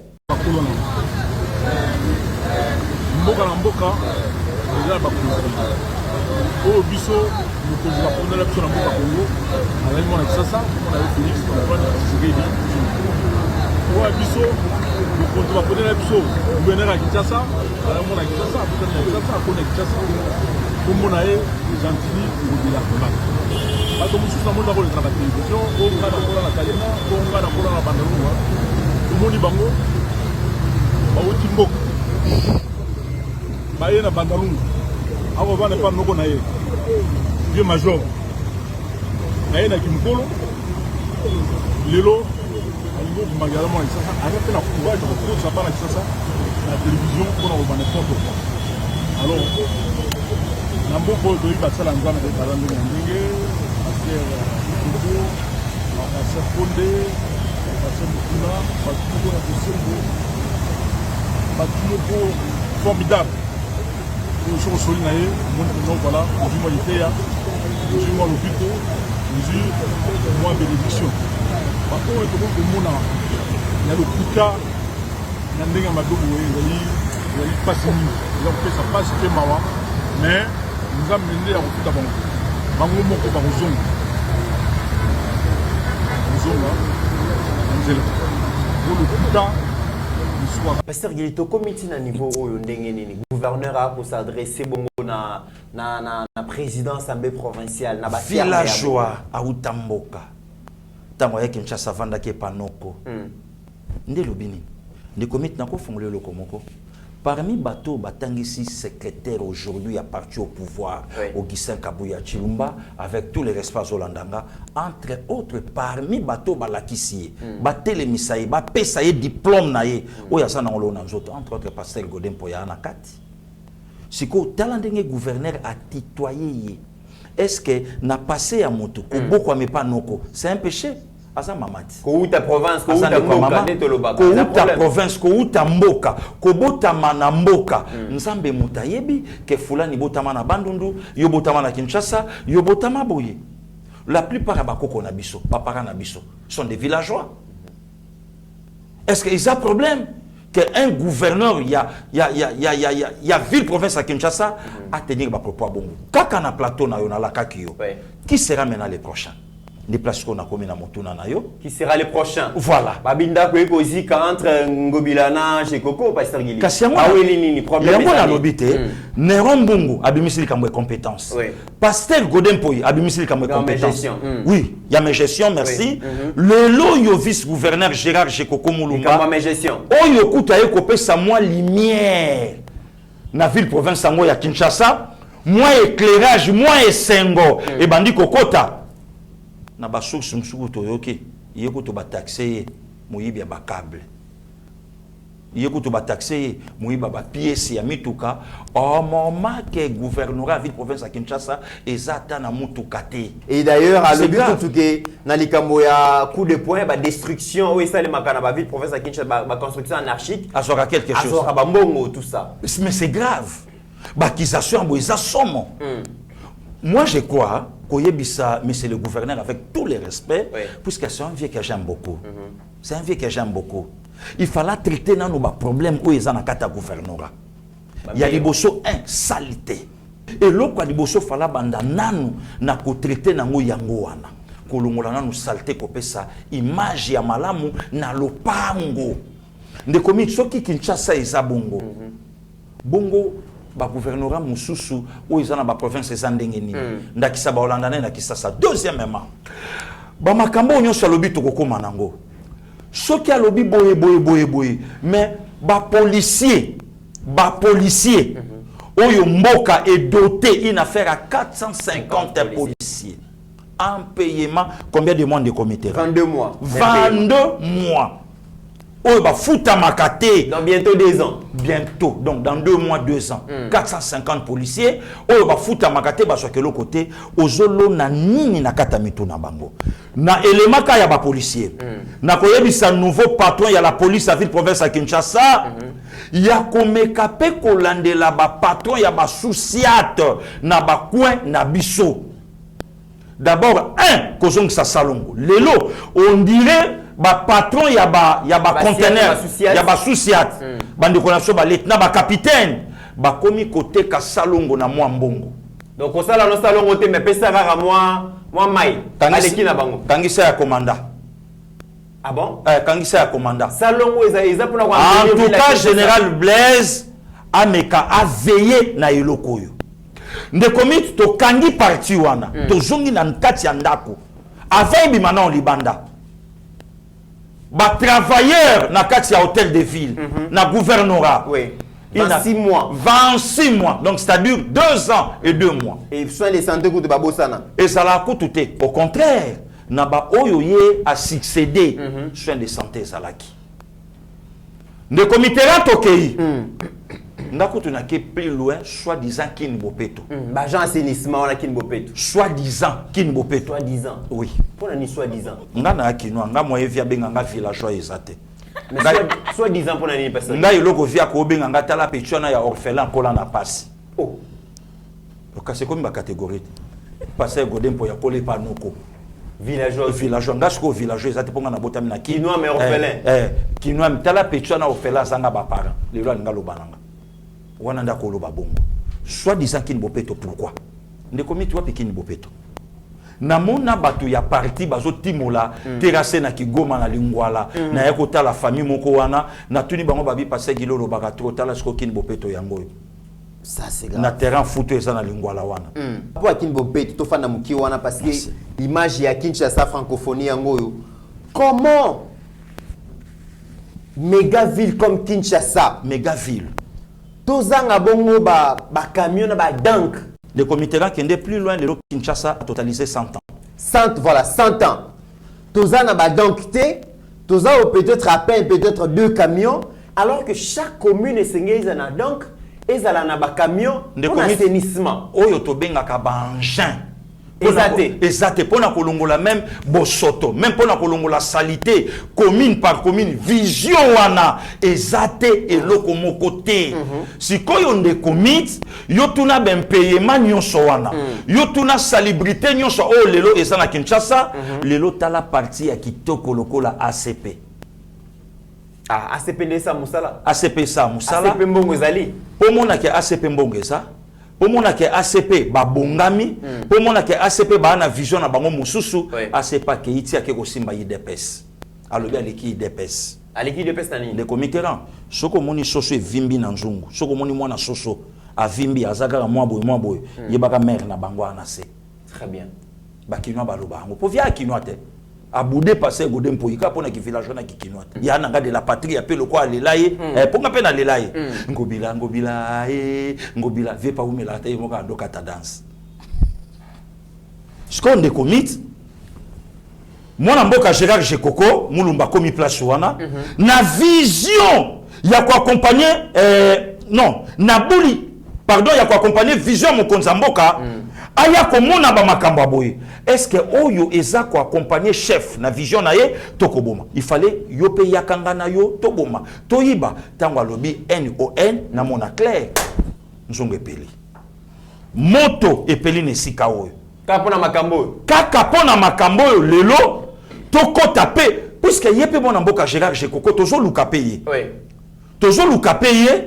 au biso nous pouvons prendre la personne à Congo avec mon Kinshasa on avait Félix on va dire au biso nous pouvons prendre la personne gouverneur à Kinshasa avec mon Kinshasa peut-être Kinshasa on est Kinshasa comme on a Gentili au de la combat parce que nous sommes dans le travail de télévision on va dans la Kalema on va dans la Bandalunga tout le monde bango ba utimbo ba yena Bandalunga avant va ne pas nous connaître vieux major na ina kimkolo lelo aligo kumagala moi ça arrête la courage de ça par ça la télévision pour la remettre photo alors na mboko to iba sala ngwana de balando ndenge parce que fondé parce que parce que formidable nous sommes solidaires, nous voilà, nous l'hôpital, nous bénédiction. Par contre, il y a le Kuka, il y a le Madogo, il y a le Passini, il y a ça passe chez Mawa, mais nous avons mené à Okuta Bango. Bango Moko Barozon. Pour le Kuka, Pasteur Gilito, comité na niveau ndenge gouverneur a pour s'adresser bongo na président assemblée provinciale na villageois a utamboka tango ya Kinshasa vanda ke panoko nde lobini ndi comité na ko fongole loko moko parmi bateau batangisi secrétaire aujourd'hui à partir au pouvoir Augustin Kabuya Chilumba avec tous les responsables holandanga entre autres parmi bateau balakisi batele misaye ba pesa ye diplôme na ye oya sana ngolo na nzoto entre autres pasteur Godempoy na kati siko talandenge gouverneur a tutoyé est-ce que na passé à moto ko boko me panoko c'est un péché asa mamati ko uta province ko uta mboka neto lobaka ko uta province ko uta mboka ko botama na mboka nzambe mutayebi ke fulani botama na Bandundu yo botama na Kinshasa yo botama boye la plupart ya bakoko na biso papara na biso sont des villageois est-ce qu'il y a problème que un gouverneur il y a ville province à Kinshasa a tenir ba propos bongo kaka na plateau na yo na la kakio qui sera maintenant les prochains des places qu'on a commis dans Motuna Nayo. Qui sera le prochain? Voilà. Babinda Kweko entre Ngobilana chez Coco, Pasteur Gili. Ah oui, problème. Il y a l'obité. Néron Mbungu, abimisili comme compétence. Pasteur Godempoy, abimisili comme compétence. Oui, il y a mes gestions, merci. Le loyo vice-gouverneur Gérard Chekoko Moulumba. Il y a mes gestions. Oh, yokuta yekopé sa moi lumière. Na ville province sango ya Kinshasa. moins éclairage, moins esengo et bandi kokota na ba source msuku toyoki yeko to ba taxer moyibi ya ba câble yeko to ba taxer moyiba ba pièce ya mituka au moment que gouvernorat ville province à Kinshasa ezata na mutuka te. Et d'ailleurs à l'objet tout que na likambo ya coup de poing ba destruction oui ça les makana ba ville province à Kinshasa ba construction anarchique azora quelque chose azora ba mbongo tout ça. Mais c'est grave. Bakisation boisa somo. Moi je crois qu'Oyebissa, mais c'est le gouverneur avec tous les respects, puisque c'est un vieux que j'aime beaucoup. C'est un vieux que j'aime beaucoup. Il fallait traiter nos problèmes où ils ont un gouvernorat. Il y a des bosso saleté. Et l'autre quoi des bosso fallait banda nanu na ko traiter nango yango wana. Kolongola nanu saleté ko pesa image ya malamu na lopango. Ndekomi soki Kinshasa eza bongo. Bongo ba gouvernorat mususu où ils ont na ba province ezandenge nini. Ndakisa ba Hollandais ndakisa ça. Deuxièmement, ba makambo nyonso lobi to kokoma nango. Soki a lobi boye mais ba policier oyo mboka est doté une affaire à 450 policiers en paiement combien de mois de comité 22 mois 22 mois oyo ba futa makate dans bientôt 2 ans bientôt donc dans 2 mois 2 ans 450 policiers oyo ba futa makate ba sokelo côté ozolo na nini na kata mito na bango na élément ka ya ba policier na koyebisa nouveau patron ya la police à ville province à Kinshasa ya komeka pe kolandela ba patron ya ba souciate na ba coin na biso d'abord kozong sa salongo lelo on dirait ba patron ya ba conteneur ya ba souciate bandi ko na so ba lieutenant ba capitaine ba komi côté ka salongo na mwa mbongo donc on sala no salongo te mais pesa kaka moi mai aleki na bango kangisa ya commandant. Ah bon? Kangisa ya commandant. Salongo eza pour en tout cas général Blaise ameka a veillé na eloko yo. Ndekomi to kangi parti wana to zongi na nkati ya ndako avant bimana on libanda. Ba travailleur na kati ya hôtel de ville na gouvernorat. Oui. 26 mois. 26 mois. Donc c'est-à-dire 2 ans et 2 mois. Et soin de santé de babosana. Et ça l'a coûté. Au contraire, naba oyoye a succédé soin de santé salaki. Le comité tokei. Ndako tunake plus loin soi-disant Kin Bopeto. Bagent assainissement on a Kin Bopeto. Soi-disant Kin Bopeto. Soi-disant. Oui. Pour la ni soi-disant. Ngana kinwa nga moye via benga villageois ezate. Mais soi-disant pour la ni personne. Nga iloko via ko benga ngata la petchona ya orphelin kola na passe. Oh. Donc c'est comme ba catégorie. Passer godem pour ya coller pa noko. Villageois ngasko villageois ezate ponga na botami na kinwa mais orphelin kinwa mtala petchona orphelin zanga ba parents lelo nga lobananga wana ndako loba bongo soit disant Kin Bopeto pourquoi ndekomi tu wapi Kin Bopeto na mona batu ya parti bazo timola terrasse na Kigoma na Lingwala na yakota la famille moko wana na tuni bango babi passer gilolo baka trop tala sko Kin Bopeto yango ça c'est grave na terrain foot eza na Lingwala wana pour Kin Bopeto to fana muki wana parce que l'image ya Kinshasa francophonie yango comment méga ville comme Kinshasa méga ville tozanga bongo ba camion na ba dank le comité qui est plus loin de Kinshasa a totalisé 100 ans 100 ans tozana ba dank te toza peut-être à peine peut-être 2 camions alors que chaque commune esengeza na dank ezala na ba camion pour assainissement oyo to benga ka ba engin Exacté. Pour na kolongola même bosoto, même pour na kolongola salité, commune par commune, vision wana, exacté et loko côté. Si koyo nde commit, yo tuna ben paiement nyonso wana. Yo tuna salubrité nyonso o lelo eza na Kinshasa, lelo tala partie ya kitoko lokola ACP. Ah, ACP de sa musala. ACP sa musala. ACP mbongo ezali. Po mona ke ACP mbongo eza. Pour mon que ACP ba bongami pour mon que ACP ba na vision na bango mususu ACP ke iti ake ko simba IDPS alobi aleki IDPS nani de comité rang soko moni soso evimbi na nzungu soko moni mwana soso avimbi azaka mwa boy yebaka mère na bango ana se très bien ba kinwa ba loba ngo po via kinwa te aboudé passé godem poika pona ki village na ki kinwa ya nanga de la patrie appelle le quoi lelaye ponga pe na lelaye ngobila ngobila ve pa umela ta yoka ndoka ta danse skonde komit mwana mboka Gérard Jekoko mulumba komi place wana na vision ya ko accompagner non na buli pardon ya ko accompagner vision mokonza mboka aya komona ba makambo boye est-ce que oyo eza ko accompagner chef na vision na ye tokoboma il fallait yo pe yakanga na yo toboma toyiba tango alobi NON na mona clair nzongo epeli moto epeli nesika oyo kaka pona makambo oyo lelo tokota pe puisque yepe mona mboka Gérard Jekoko tozo luka pe ye tozo luka pe ye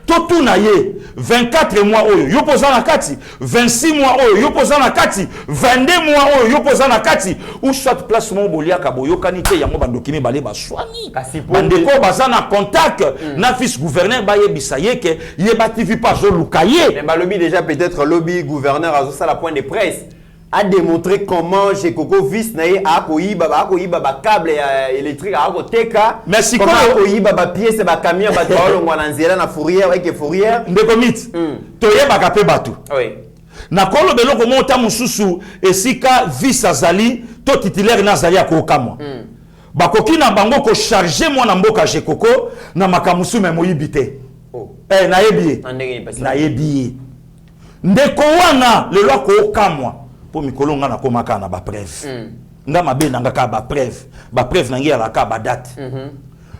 totuna ye 24 mois oyo yo poza na kati 26 mois oyo yo poza na kati 22 mois oyo yo poza na kati ou soit place mo boliaka boyokani te yango bandokimi bale baswani bandeko baza na contact na vice gouverneur bayebisa ye ke yeba TV pas zo lukaye mais balobi déjà peut-être lobby gouverneur a ça la point de presse a démontré comment Jekoko vice nae a koyiba ba câble électrique a koteka merci comment koyiba ba pièce ba camion ba tolongwa na nzela na fourrière avec fourrière ndeko mit toyeba ka pe batu oui na kolo beloko mota mususu esika vice azali to titulaire na azali akokamwa bakoki na bango ko charger mwana mboka Jekoko na makamusu me moyibite na yebi na yebi ndeko wana le loi ko kamwa po mikolo nga na komaka na ba preuve nga mabe na nga ka ba preuve na ngia la ka ba date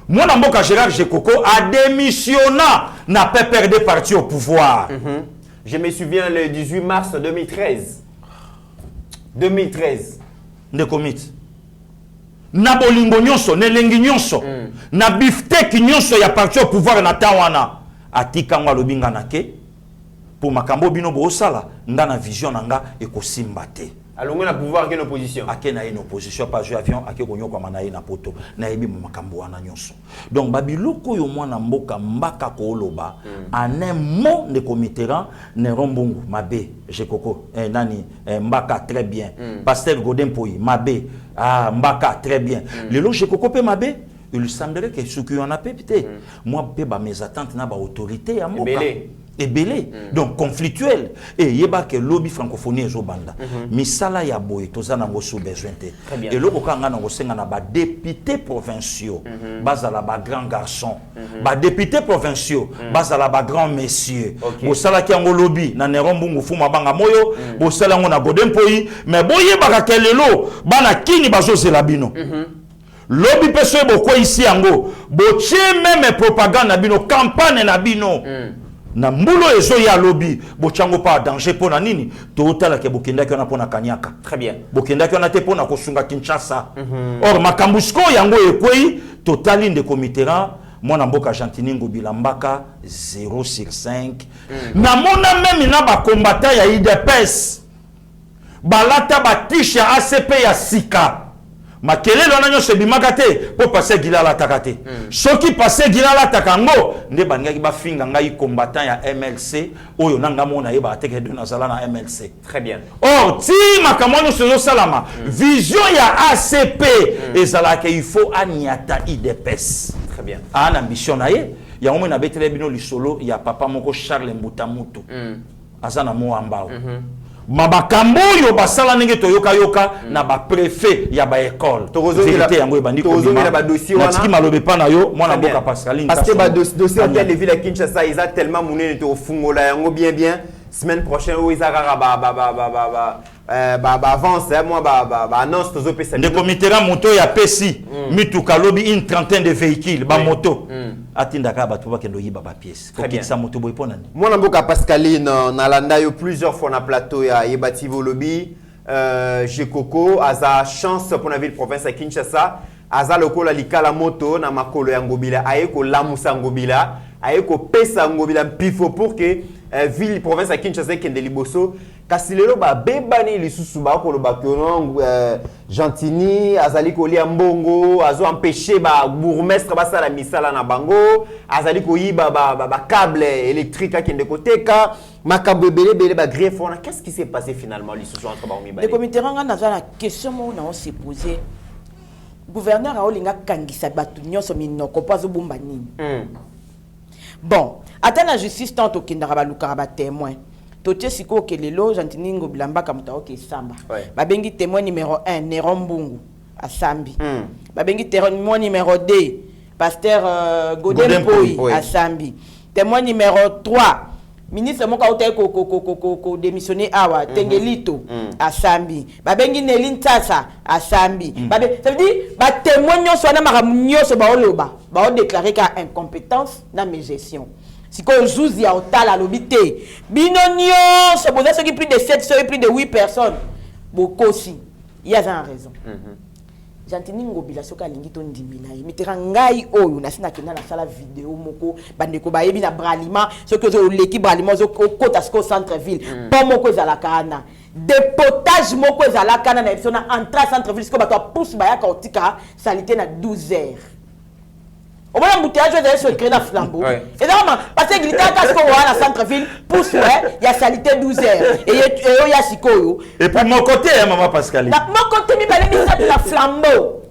mwana mboka Gérard Jekoko a démissionna na PPRD parti au pouvoir je me souviens le 18 mars 2013 ndeko mit na bolingo nyonso nelengi nyonso na biftek nyonso ya parti au pouvoir na tawana atika ngwa lobinga na ke pour makambo bino bo sala nga na vision nga ekosimba te alongo na pouvoir que l'opposition akena une opposition pas jouer avion akekonyo kwa manaye na poto na yebi makambo wana nyonso donc babiloko yo mwana mboka mbaka ko oloba en un mot de committeran ne rombungu mabe Jekoko nani mbaka très bien pasteur Godin Poyi mabe mbaka très bien lelo Jekoko pe mabe il semblerait que ce qui en a peut-être moi pe ba mes attentes na ba autorité ya mboka ebele donc conflictuel et yeba que lobby francophonie ezobanda misala ya boye tozana ngo sous besoin te et loko kanga na ngosenga na ba députés provinciaux bazala ba grand garçon ba députés provinciaux bazala ba grand messieurs bosala ki ngo lobby na nerombungu fuma banga moyo bosala ngo na Godin Poyi mais boyeba ka kelelo bana kini bazozela bino lobby peso boko ici yango botie même propagande na bino campagne na bino na mbulo ezo ya lobby bochango pa danger pona nini totala ke bokenda ki na pona kanyaka très bien bokenda ki na te pona kosunga Kinshasa or makambusko yango ekwei totali nde committeran mwana mboka Gentini Ngobila mbaka 0/5 na mona même na ba combattant ya IDPS balata batisha ACP ya sika makelelo na nyonso bimaka te po passer gilala takate soki passer gilala takango nde bangaki ba finga ngai combattant ya MLC oyo nanga mona yeba teke de nazala na MLC très bien or ti makamano sezo salama vision ya ACP ezala ke il faut aniata IDPS très bien ana ambition na ye ya omo na betele bino lisolo ya papa moko Charles Mbutamutu azana mo ambao mabakambo yo basala ndenge toyoka yoka na ba préfet ya ba école vérité yango ebandi ko na ba dossier wana natiki malobe pa na yo mwana mboka Pascaline parce que ba dossier hôtel de ville à Kinshasa ils a tellement monné to fungola yango bien semaine prochaine où ils a avance moi annonce tozo pesa de comité moto ya pesi mituka lobi une trentaine de véhicules ba moto atinda ka ba tuba kendo yiba ba pièce ko kitsa moto boy pona ni mwana mboka Pascaline na landa yo plusieurs fois na plateau ya Yebativo lobby Jekoko aza chance pour la ville province à Kinshasa aza lokola likala moto na makolo ya Ngobila ayeko lamusa Ngobila ayeko pesa Ngobila pifo pour que ville province à Kinshasa kende liboso kasi lelo ba bebani lisusu ba ko loba kono Gentini azali ko lia mbongo azo empêcher ba bourgmestre ba sala misala na bango azali ko yiba ba câble électrique kende koteka makambo belé ba greffe on qu'est-ce qui s'est passé finalement lisusu entre ba mi ba le comité ranga na la question mo na on s'est posé gouverneur aolinga kangisa batu nyonso minoko po azobumba nini. Bon, ata na justice tant okendaka balukaka batémoin. Totie siko ke lelo Jantini Ngobila Mbaka muta oke samba. Babengi témoin numéro 1 Néron Mbungu à Sambi. Babengi témoin numéro 2 pasteur Godem Poi à Sambi. Témoin numéro 3 ministre Moka Otaï ko démissionné awa Tengelito à Sambi. Babengi Nelin Tassa à Sambi. Ça veut dire ba témoin nyonso na maramunyo ba oloba ba déclarer ka incompétence na mes gestion. Si qu'on joue à Otala l'obité, binonio, c'est pour ça qu'il plus de 7, c'est plus de 8 personnes. Beaucoup aussi. Il y a une raison. Jantini Ngobila soka lingito ndimila. Miterangai oyo na sina kena na sala vidéo moko bandeko ba yebi na bralima ce que l'équipe bralima zo kota sko centre ville. Pas moko za kana. Dépotage moko za la kana na epsona entrée centre ville sko ba to pousse ba ya ka otika salité na 12 heures. Au moins, l'embouteillage est sur le crédit flambeau. Et normalement, parce qu'il était à Casco, à la centre-ville, pousse, il y a salité 12 heures. Et il y a Sikoyo. Et puis, mon côté, maman Pascaline. Mon côté, il y a la flambeau.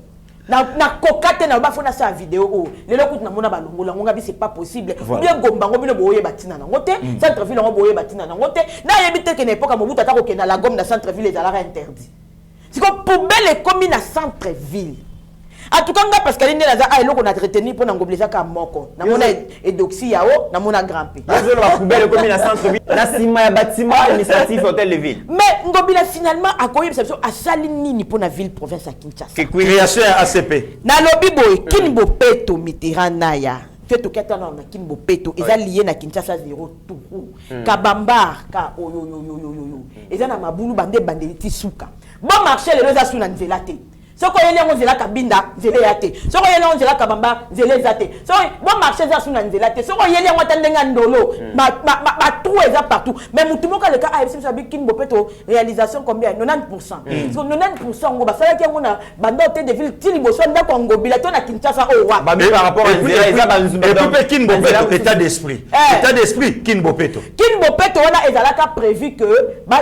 Na kokate na bafona sa vidéo le lokuta na mona balongola ngonga bi c'est pas possible bien gomba ngobino boye batina na ngote centre ville ngo boye batina na ngote na yebite ke na époque mobuta ta ko kena la gomme na centre ville ezalaka interdit siko poubelle comme na centre ville. En tout cas, parce qu'elle est là, elle a retenu pour Ngobila Kamoko. Namona Edoxi Yao, Namona Grand-P. La poubelle comme la centre-ville. La cima bâtiment administratif hôtel de ville. Mais Ngobila finalement a connu à Salini pour la ville province à Kinshasa. Création ACP. Na lobby boy, Kinbo Peto Mitiranaya. Fait au Katana na Kinbo Peto, ils ont lié na Kinshasa 0 tout. Kabambar, ka oyo yo yo yo yo. Ils ont na mabulu bande bandeliti suka. Bon marché les deux asuna nzelate. Ce qu'on y a on zela kabinda zele yate. Ce qu'on y a on zela kabamba zele zate. Ce bon marché za suna nzelate. Ce qu'on y a on tandenga ndolo. Ma trou est partout. Mais mutumoka le cas AFC sabi Kinbo Peto réalisation combien 90%. Parce que 90% on va faire qu'on a banda hôtel de ville tilibo so ndako Ngobila to na Kinshasa o wa. Ba par rapport à et puis Kinbo Peto état d'esprit. État d'esprit Kinbo Peto. Kinbo Peto on a ezalaka prévu que ba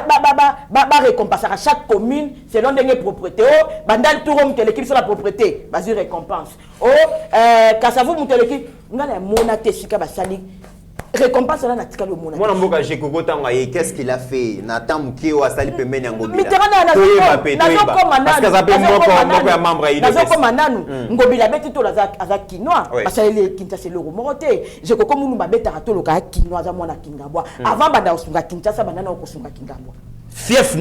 récompenser à chaque commune selon des propriétés. Bandal tout rond que l'équipe sur la propriété, vas-y récompense. Oh, Kassavou monte l'équipe, on a la monate sika basali. Récompense là na tika le monate. Moi na mboka Jekoko tanga qu'est-ce qu'il a fait? Nathan Mukeo asali pembeni ya Ngobila. Parce que ça peut moko ya membre ya IDPS. Nazo koma nanu. Ngobila beti to za kinois parce que les Kinshasa le remonté. Jekoko mulumba beta to loka kinois za mwana Kingabwa. Avant banda osunga Kinshasa banda na osunga Kingabwa. Fief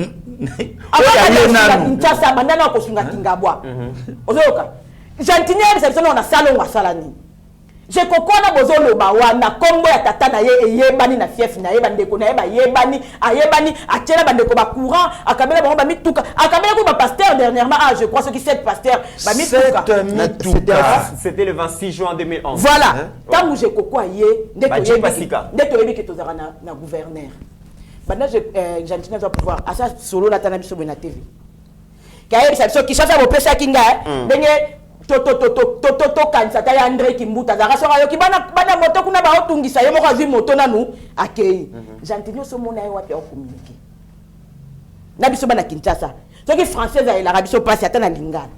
Kinshasa bandana kosunga Kingabwa ozoka Jantini reception on a salon wa salani je kokona bozolo ba wana kombo ya tata na ye eyebani na fief na ye bandeko na ye ba yebani ayebani atiela bandeko ba courant akabela ba mituka akabela ko ba pasteur dernièrement je crois ceux qui 7 pasteurs ba mituka c'était le 26 juin 2011 voilà tant je kokwa ye ndeto yebi ke tozara na gouverneur. Maintenant, Jantini doit pouvoir. À ça, solo la tanabi sur la TV. Car il y a qui cherchent à vous presser Kinga. Toto kansata ya André Kimbuta. Zara sora yo ki bana moto kuna ba otungisa yo mo kazi moto nanu akei. Jantini so mona yo wapi communiquer. Na biso bana Kinshasa. Ce qui français et l'arabe so passe atana lingana.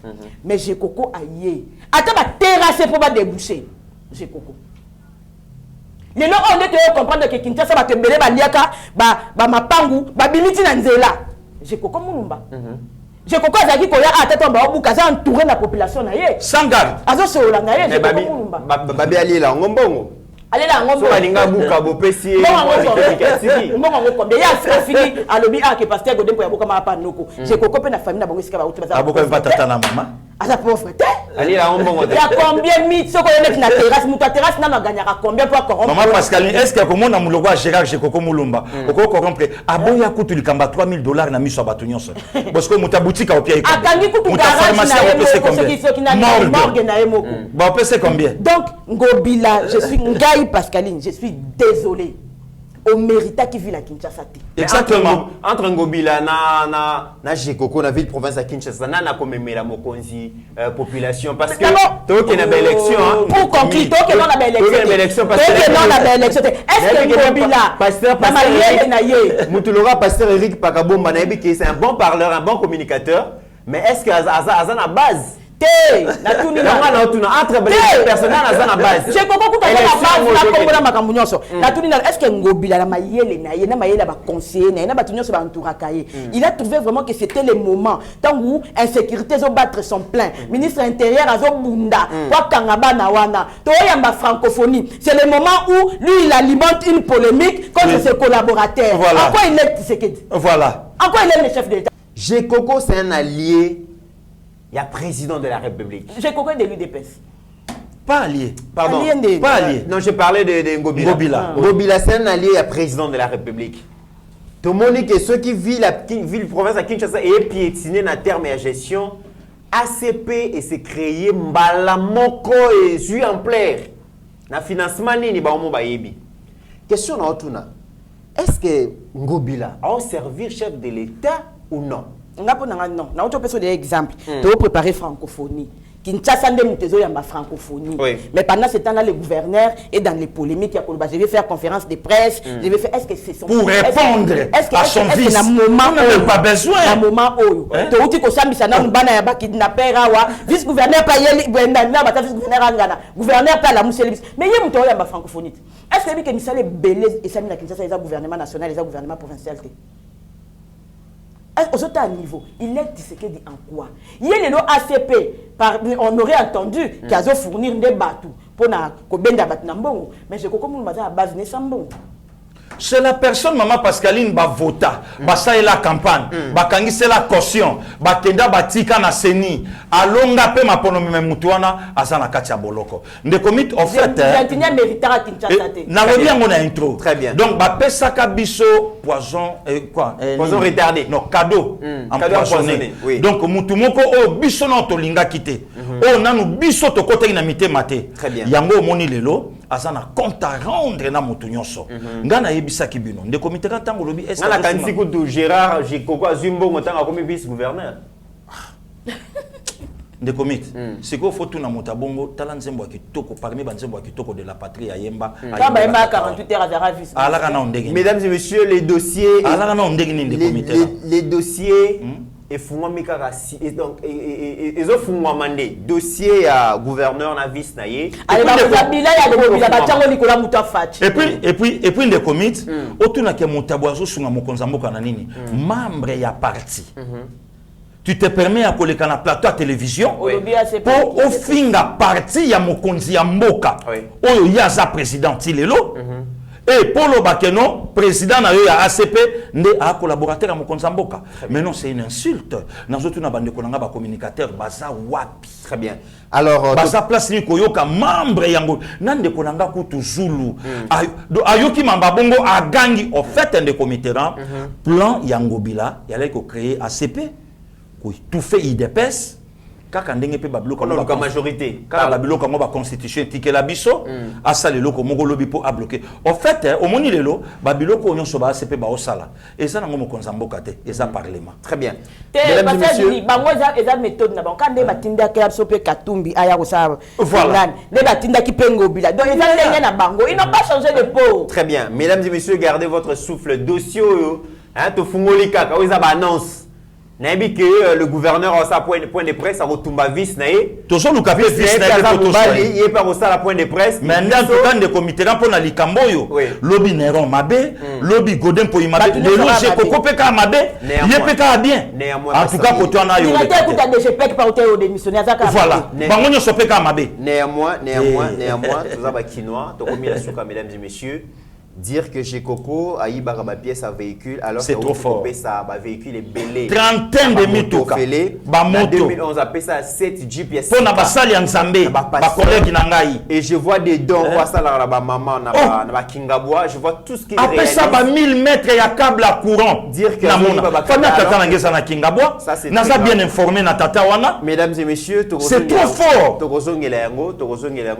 Mais j'ai coco aïe. Ata ba terrasser pour ba déboucher. J'ai coco. Les gens ont comprendre que Kinshasa va te mêler baliaka ba mapangu ba biliti na nzela. Je koko mulumba. Je koko azaki koya atata ba obuka za entourer la population na ye. Sans garde. Azo so la na ye je koko mulumba. Babi ali la ngombongo. Allez là ngombo. So balinga buka bo pesi. Mbongo combien ya fini alobi que pasteur Godem po ya boka ma pa noko. Je koko pe na famille na bongo sika ba utuba za. Aboka pa tata na mama. Asa pauvre te. Allez là ngombongo. Il y a combien mythes ce qu'on est na terrasse muta terrasse na gagnera combien pour corrompre. Maman Pascaline est-ce que comme on a muloko à Gérard je koko mulumba. Oko corrompre. Aboya kutu likamba $3000 na miso bato nyonso. Parce que muta boutique au pied. Akangi kutu garage na morgue na emoko. Ba pese combien? Donc Ngobila, je suis Ngai Pascaline, je suis désolé. Au mérita qui vit la Kinshasa. Exactement. Entre Ngobila na Jekoko na ville province à Kinshasa na komemela mokonzi population parce que to ke na ba élection pour conclure to ke na ba élection parce que non na ba élection est-ce que Ngobila pasteur na ye Mutulora pasteur Eric Pakabomba na yebi que c'est un bon parleur, un bon communicateur, mais est-ce que Azan à base Te, natuni na. Entre les personnages à la base. J'ai compris que tu as la base, natuni na. Est-ce que Ngobila la mayele na yena mayela ba conseiller na yena ba tunyo se ba entoura kaye. Il a trouvé vraiment que c'était le moment tant où insécurité zo battre son plein. Ministre intérieur azo bunda, kwa kangaba na wana. To yamba francophonie. C'est le moment où lui il alimente une polémique contre ses collaborateurs. Voilà. En quoi il est Tshisekedi? Voilà. En quoi il est le chef de l'État? Gekoko, c'est un allié. Il y a président de la République. Gekoko est de l'UDPS. Pas allié. Pardon. Pas allié. Non, je parlais de Ngobila. Ngobila, c'est un allié à président de la République. Tout le monde dit que ceux qui vivent la province à Kinshasa et piétiner dans terme et gestion, ACP et c'est créé Mbalamoko et Zui en plaire. Na financement ni ba omo ba yebi. Question na otuna. Est-ce que Ngobila a servi chef de l'État ou non? Non. Na autre personne des exemples. Tu as préparé francophonie. Kinshasa nde mutezo ya francophonie. Mais pendant ce temps-là, le gouverneur est dans les polémiques. Je vais faire conférence de presse. Je vais faire. Est-ce que c'est son pour répondre à son vice? On n'a pas besoin. À moment où tu as dit que ça misana mbana ya ba kidnapper awa vice gouverneur pa yeli na ba vice gouverneur angana gouverneur pa la muselibis. Mais yé mutezo ya francophonie. Est-ce que misala belé et ça mina Kinshasa les gouvernement national les gouvernement provincial? Aux autres niveaux, il est Tshisekedi en quoi? Il y a le ACP, on aurait entendu qu'il a fournir des bateaux pour na batnambon, mais je crois que à base ne sambon. C'est la personne, maman Pascaline, va voter, va ça la campagne, va kangise la caution, va kenda batika na seni, alonga pe ma pono même mutuana, asana katia boloko. Ne commit en fait. Na bien on a intro. Très bien. Donc va pesa kabiso poison quoi? Poison retardé. Non cadeau. Empoisonné. Oui. Donc mutu moko o biso no to linga kite. O nanu biso to kote na mité maté. Très bien. Yango moni lelo. Azana compte à rendre na mutu nyonso. Ngana yebisa kibino. De comité tango lobi est-ce que na kanisi ko du Gérard Gekoko azumbo ngotanga comme vice gouverneur. De comité. C'est quoi faut tout na motabongo talent nzembo kitoko parmi banzembo kitoko de la patrie à Yemba. Quand ba Yemba 48 heures à vice. Mesdames et messieurs, les dossiers les dossiers et fungwa mikakasi et donc et zo fungwa mandé dossier à gouverneur na vice na ye allez ba bila ya Ngobila ba tango likola muta fachi et puis de comité otuna ke mutabwazo sunga mokonza mboka na nini membre ya parti. Tu te permets à coller na plateau à télévision pour au finga parti ya mokonzi ya mboka oyo yaza président tilelo. Et Polo Bakeno, président na ACP, n'est un collaborateur à Mokonza Mboka. Mais non, c'est une insulte. Nous avons un bande de communicateur, Baza Wapi. Très bien. Alors, Baza place ni koyoka membre yango. Nande konanga kutu Zulu. Ayoki Mambabongo a gangi au fait un des comités plan Yangobila, il y a créer ACP, tout fait IDPS. Kaka ndenge pe babilo comme majorité kaka babilo comme ba constitution tike la biso asa lelo ko mongolo bipo a bloqué en fait au moni lelo babilo ko nyonso ba ACP ba osala et ça nango mokonza mboka te et ça parlement. Très bien. Mesdames et messieurs, bango eza méthode na bango kande batinda ke absolument Katumbi aya ko sa voilà ne batinda ki Ngobila donc ils ont ndenge na bango ils n'ont pas changé de peau. Très bien. Mesdames et messieurs, gardez votre souffle. Dossier hein to fungoli kaka oza ba annonce Nabi que le gouverneur a sa point de presse à Rotumba vice naé. Toujours nous capé vice naé photo il est pas au la point de presse. Maintenant tout de comité pour na likamboyo. Lobby Neron Mabe, lobby Godin pour Imabe, le loger Koko Peka Mabe, Yepeka bien. En tout cas pour toi na yo. Il a été écouté de GPEC par au démissionnaire ça. Voilà. Bangonyo Sopeka Mabe. Néanmoins, tout ça va quinoa, to komi la souka mesdames et messieurs. Dire que chez Coco a eu ma pièce à véhicule alors c'est trop fort. Ça véhicule est belé. Trentaine de mitoka. En 2011 a payé ça 7 GPS. Pour na basali nzambe, ba collègue nangai. Et je vois des dons, vois ça là ba maman na Kingabwa, je vois tout ce qui après ça ba 1000 mètres ya câble à courant. Dire que famille tata na ngeza na Kingabwa. Na ça bien informé na tata wana. Mesdames et messieurs, c'est trop fort. Tokozongela yango,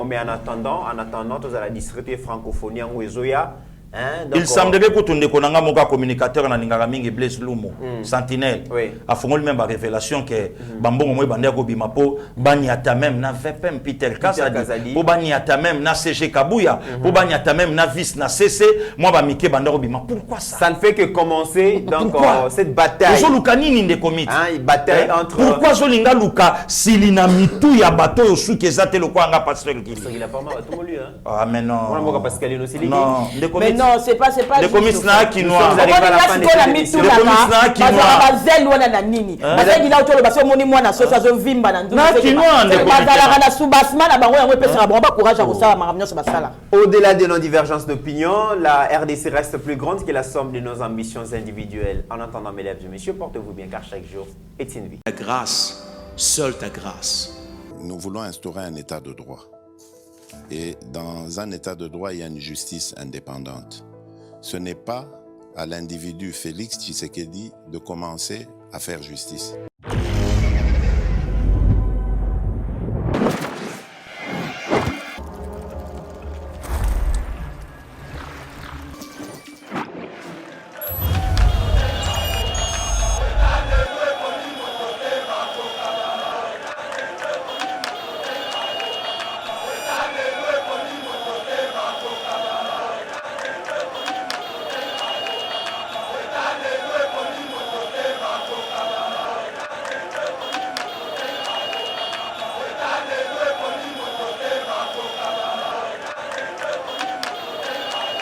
mais en attendant, tous à la distribuer francophonie en Wezoya. Hein, il semblerait que tu ndeko moka communicateur na ningaka mingi Blaise Lumo Sentinelle a fongoli même ba révélation que bambongo moy bande ko bima po baniata même na VPM Peter Kazadi po baniata même na CG Kabuya po baniata même na vice na CC moi ba mike bande ko bima. Pourquoi ça? Ça ne fait que commencer donc cette bataille. Zo lukanini nde komite. Hein, bataille entre pourquoi zo linga luka silina mitu ya bato yo suki ezate lo kwanga pasteur Gili. Il a pas mal tout lui hein. Ah mais non. On a parce qu'elle est aussi non, mais non, c'est pas les commissaires là qui nous arrivent à la fin de l'émission. Les commissaires qui nous bazel wana na nini. Bazel ila otolo baso moni mwana sosa zo vimba na ndu. Na qui nous ande bazala kana subasma na bango yango pesa ba courage à kosala makamnyo so basala. Au-delà de nos divergences d'opinion, la RDC reste plus grande que la somme de nos ambitions individuelles. En attendant, mesdames et messieurs, portez-vous bien car chaque jour est une vie. Ta grâce, seule ta grâce. Nous voulons instaurer un état de droit. Et dans un état de droit, il y a une justice indépendante. Ce n'est pas à l'individu Félix Tshisekedi de commencer à faire justice.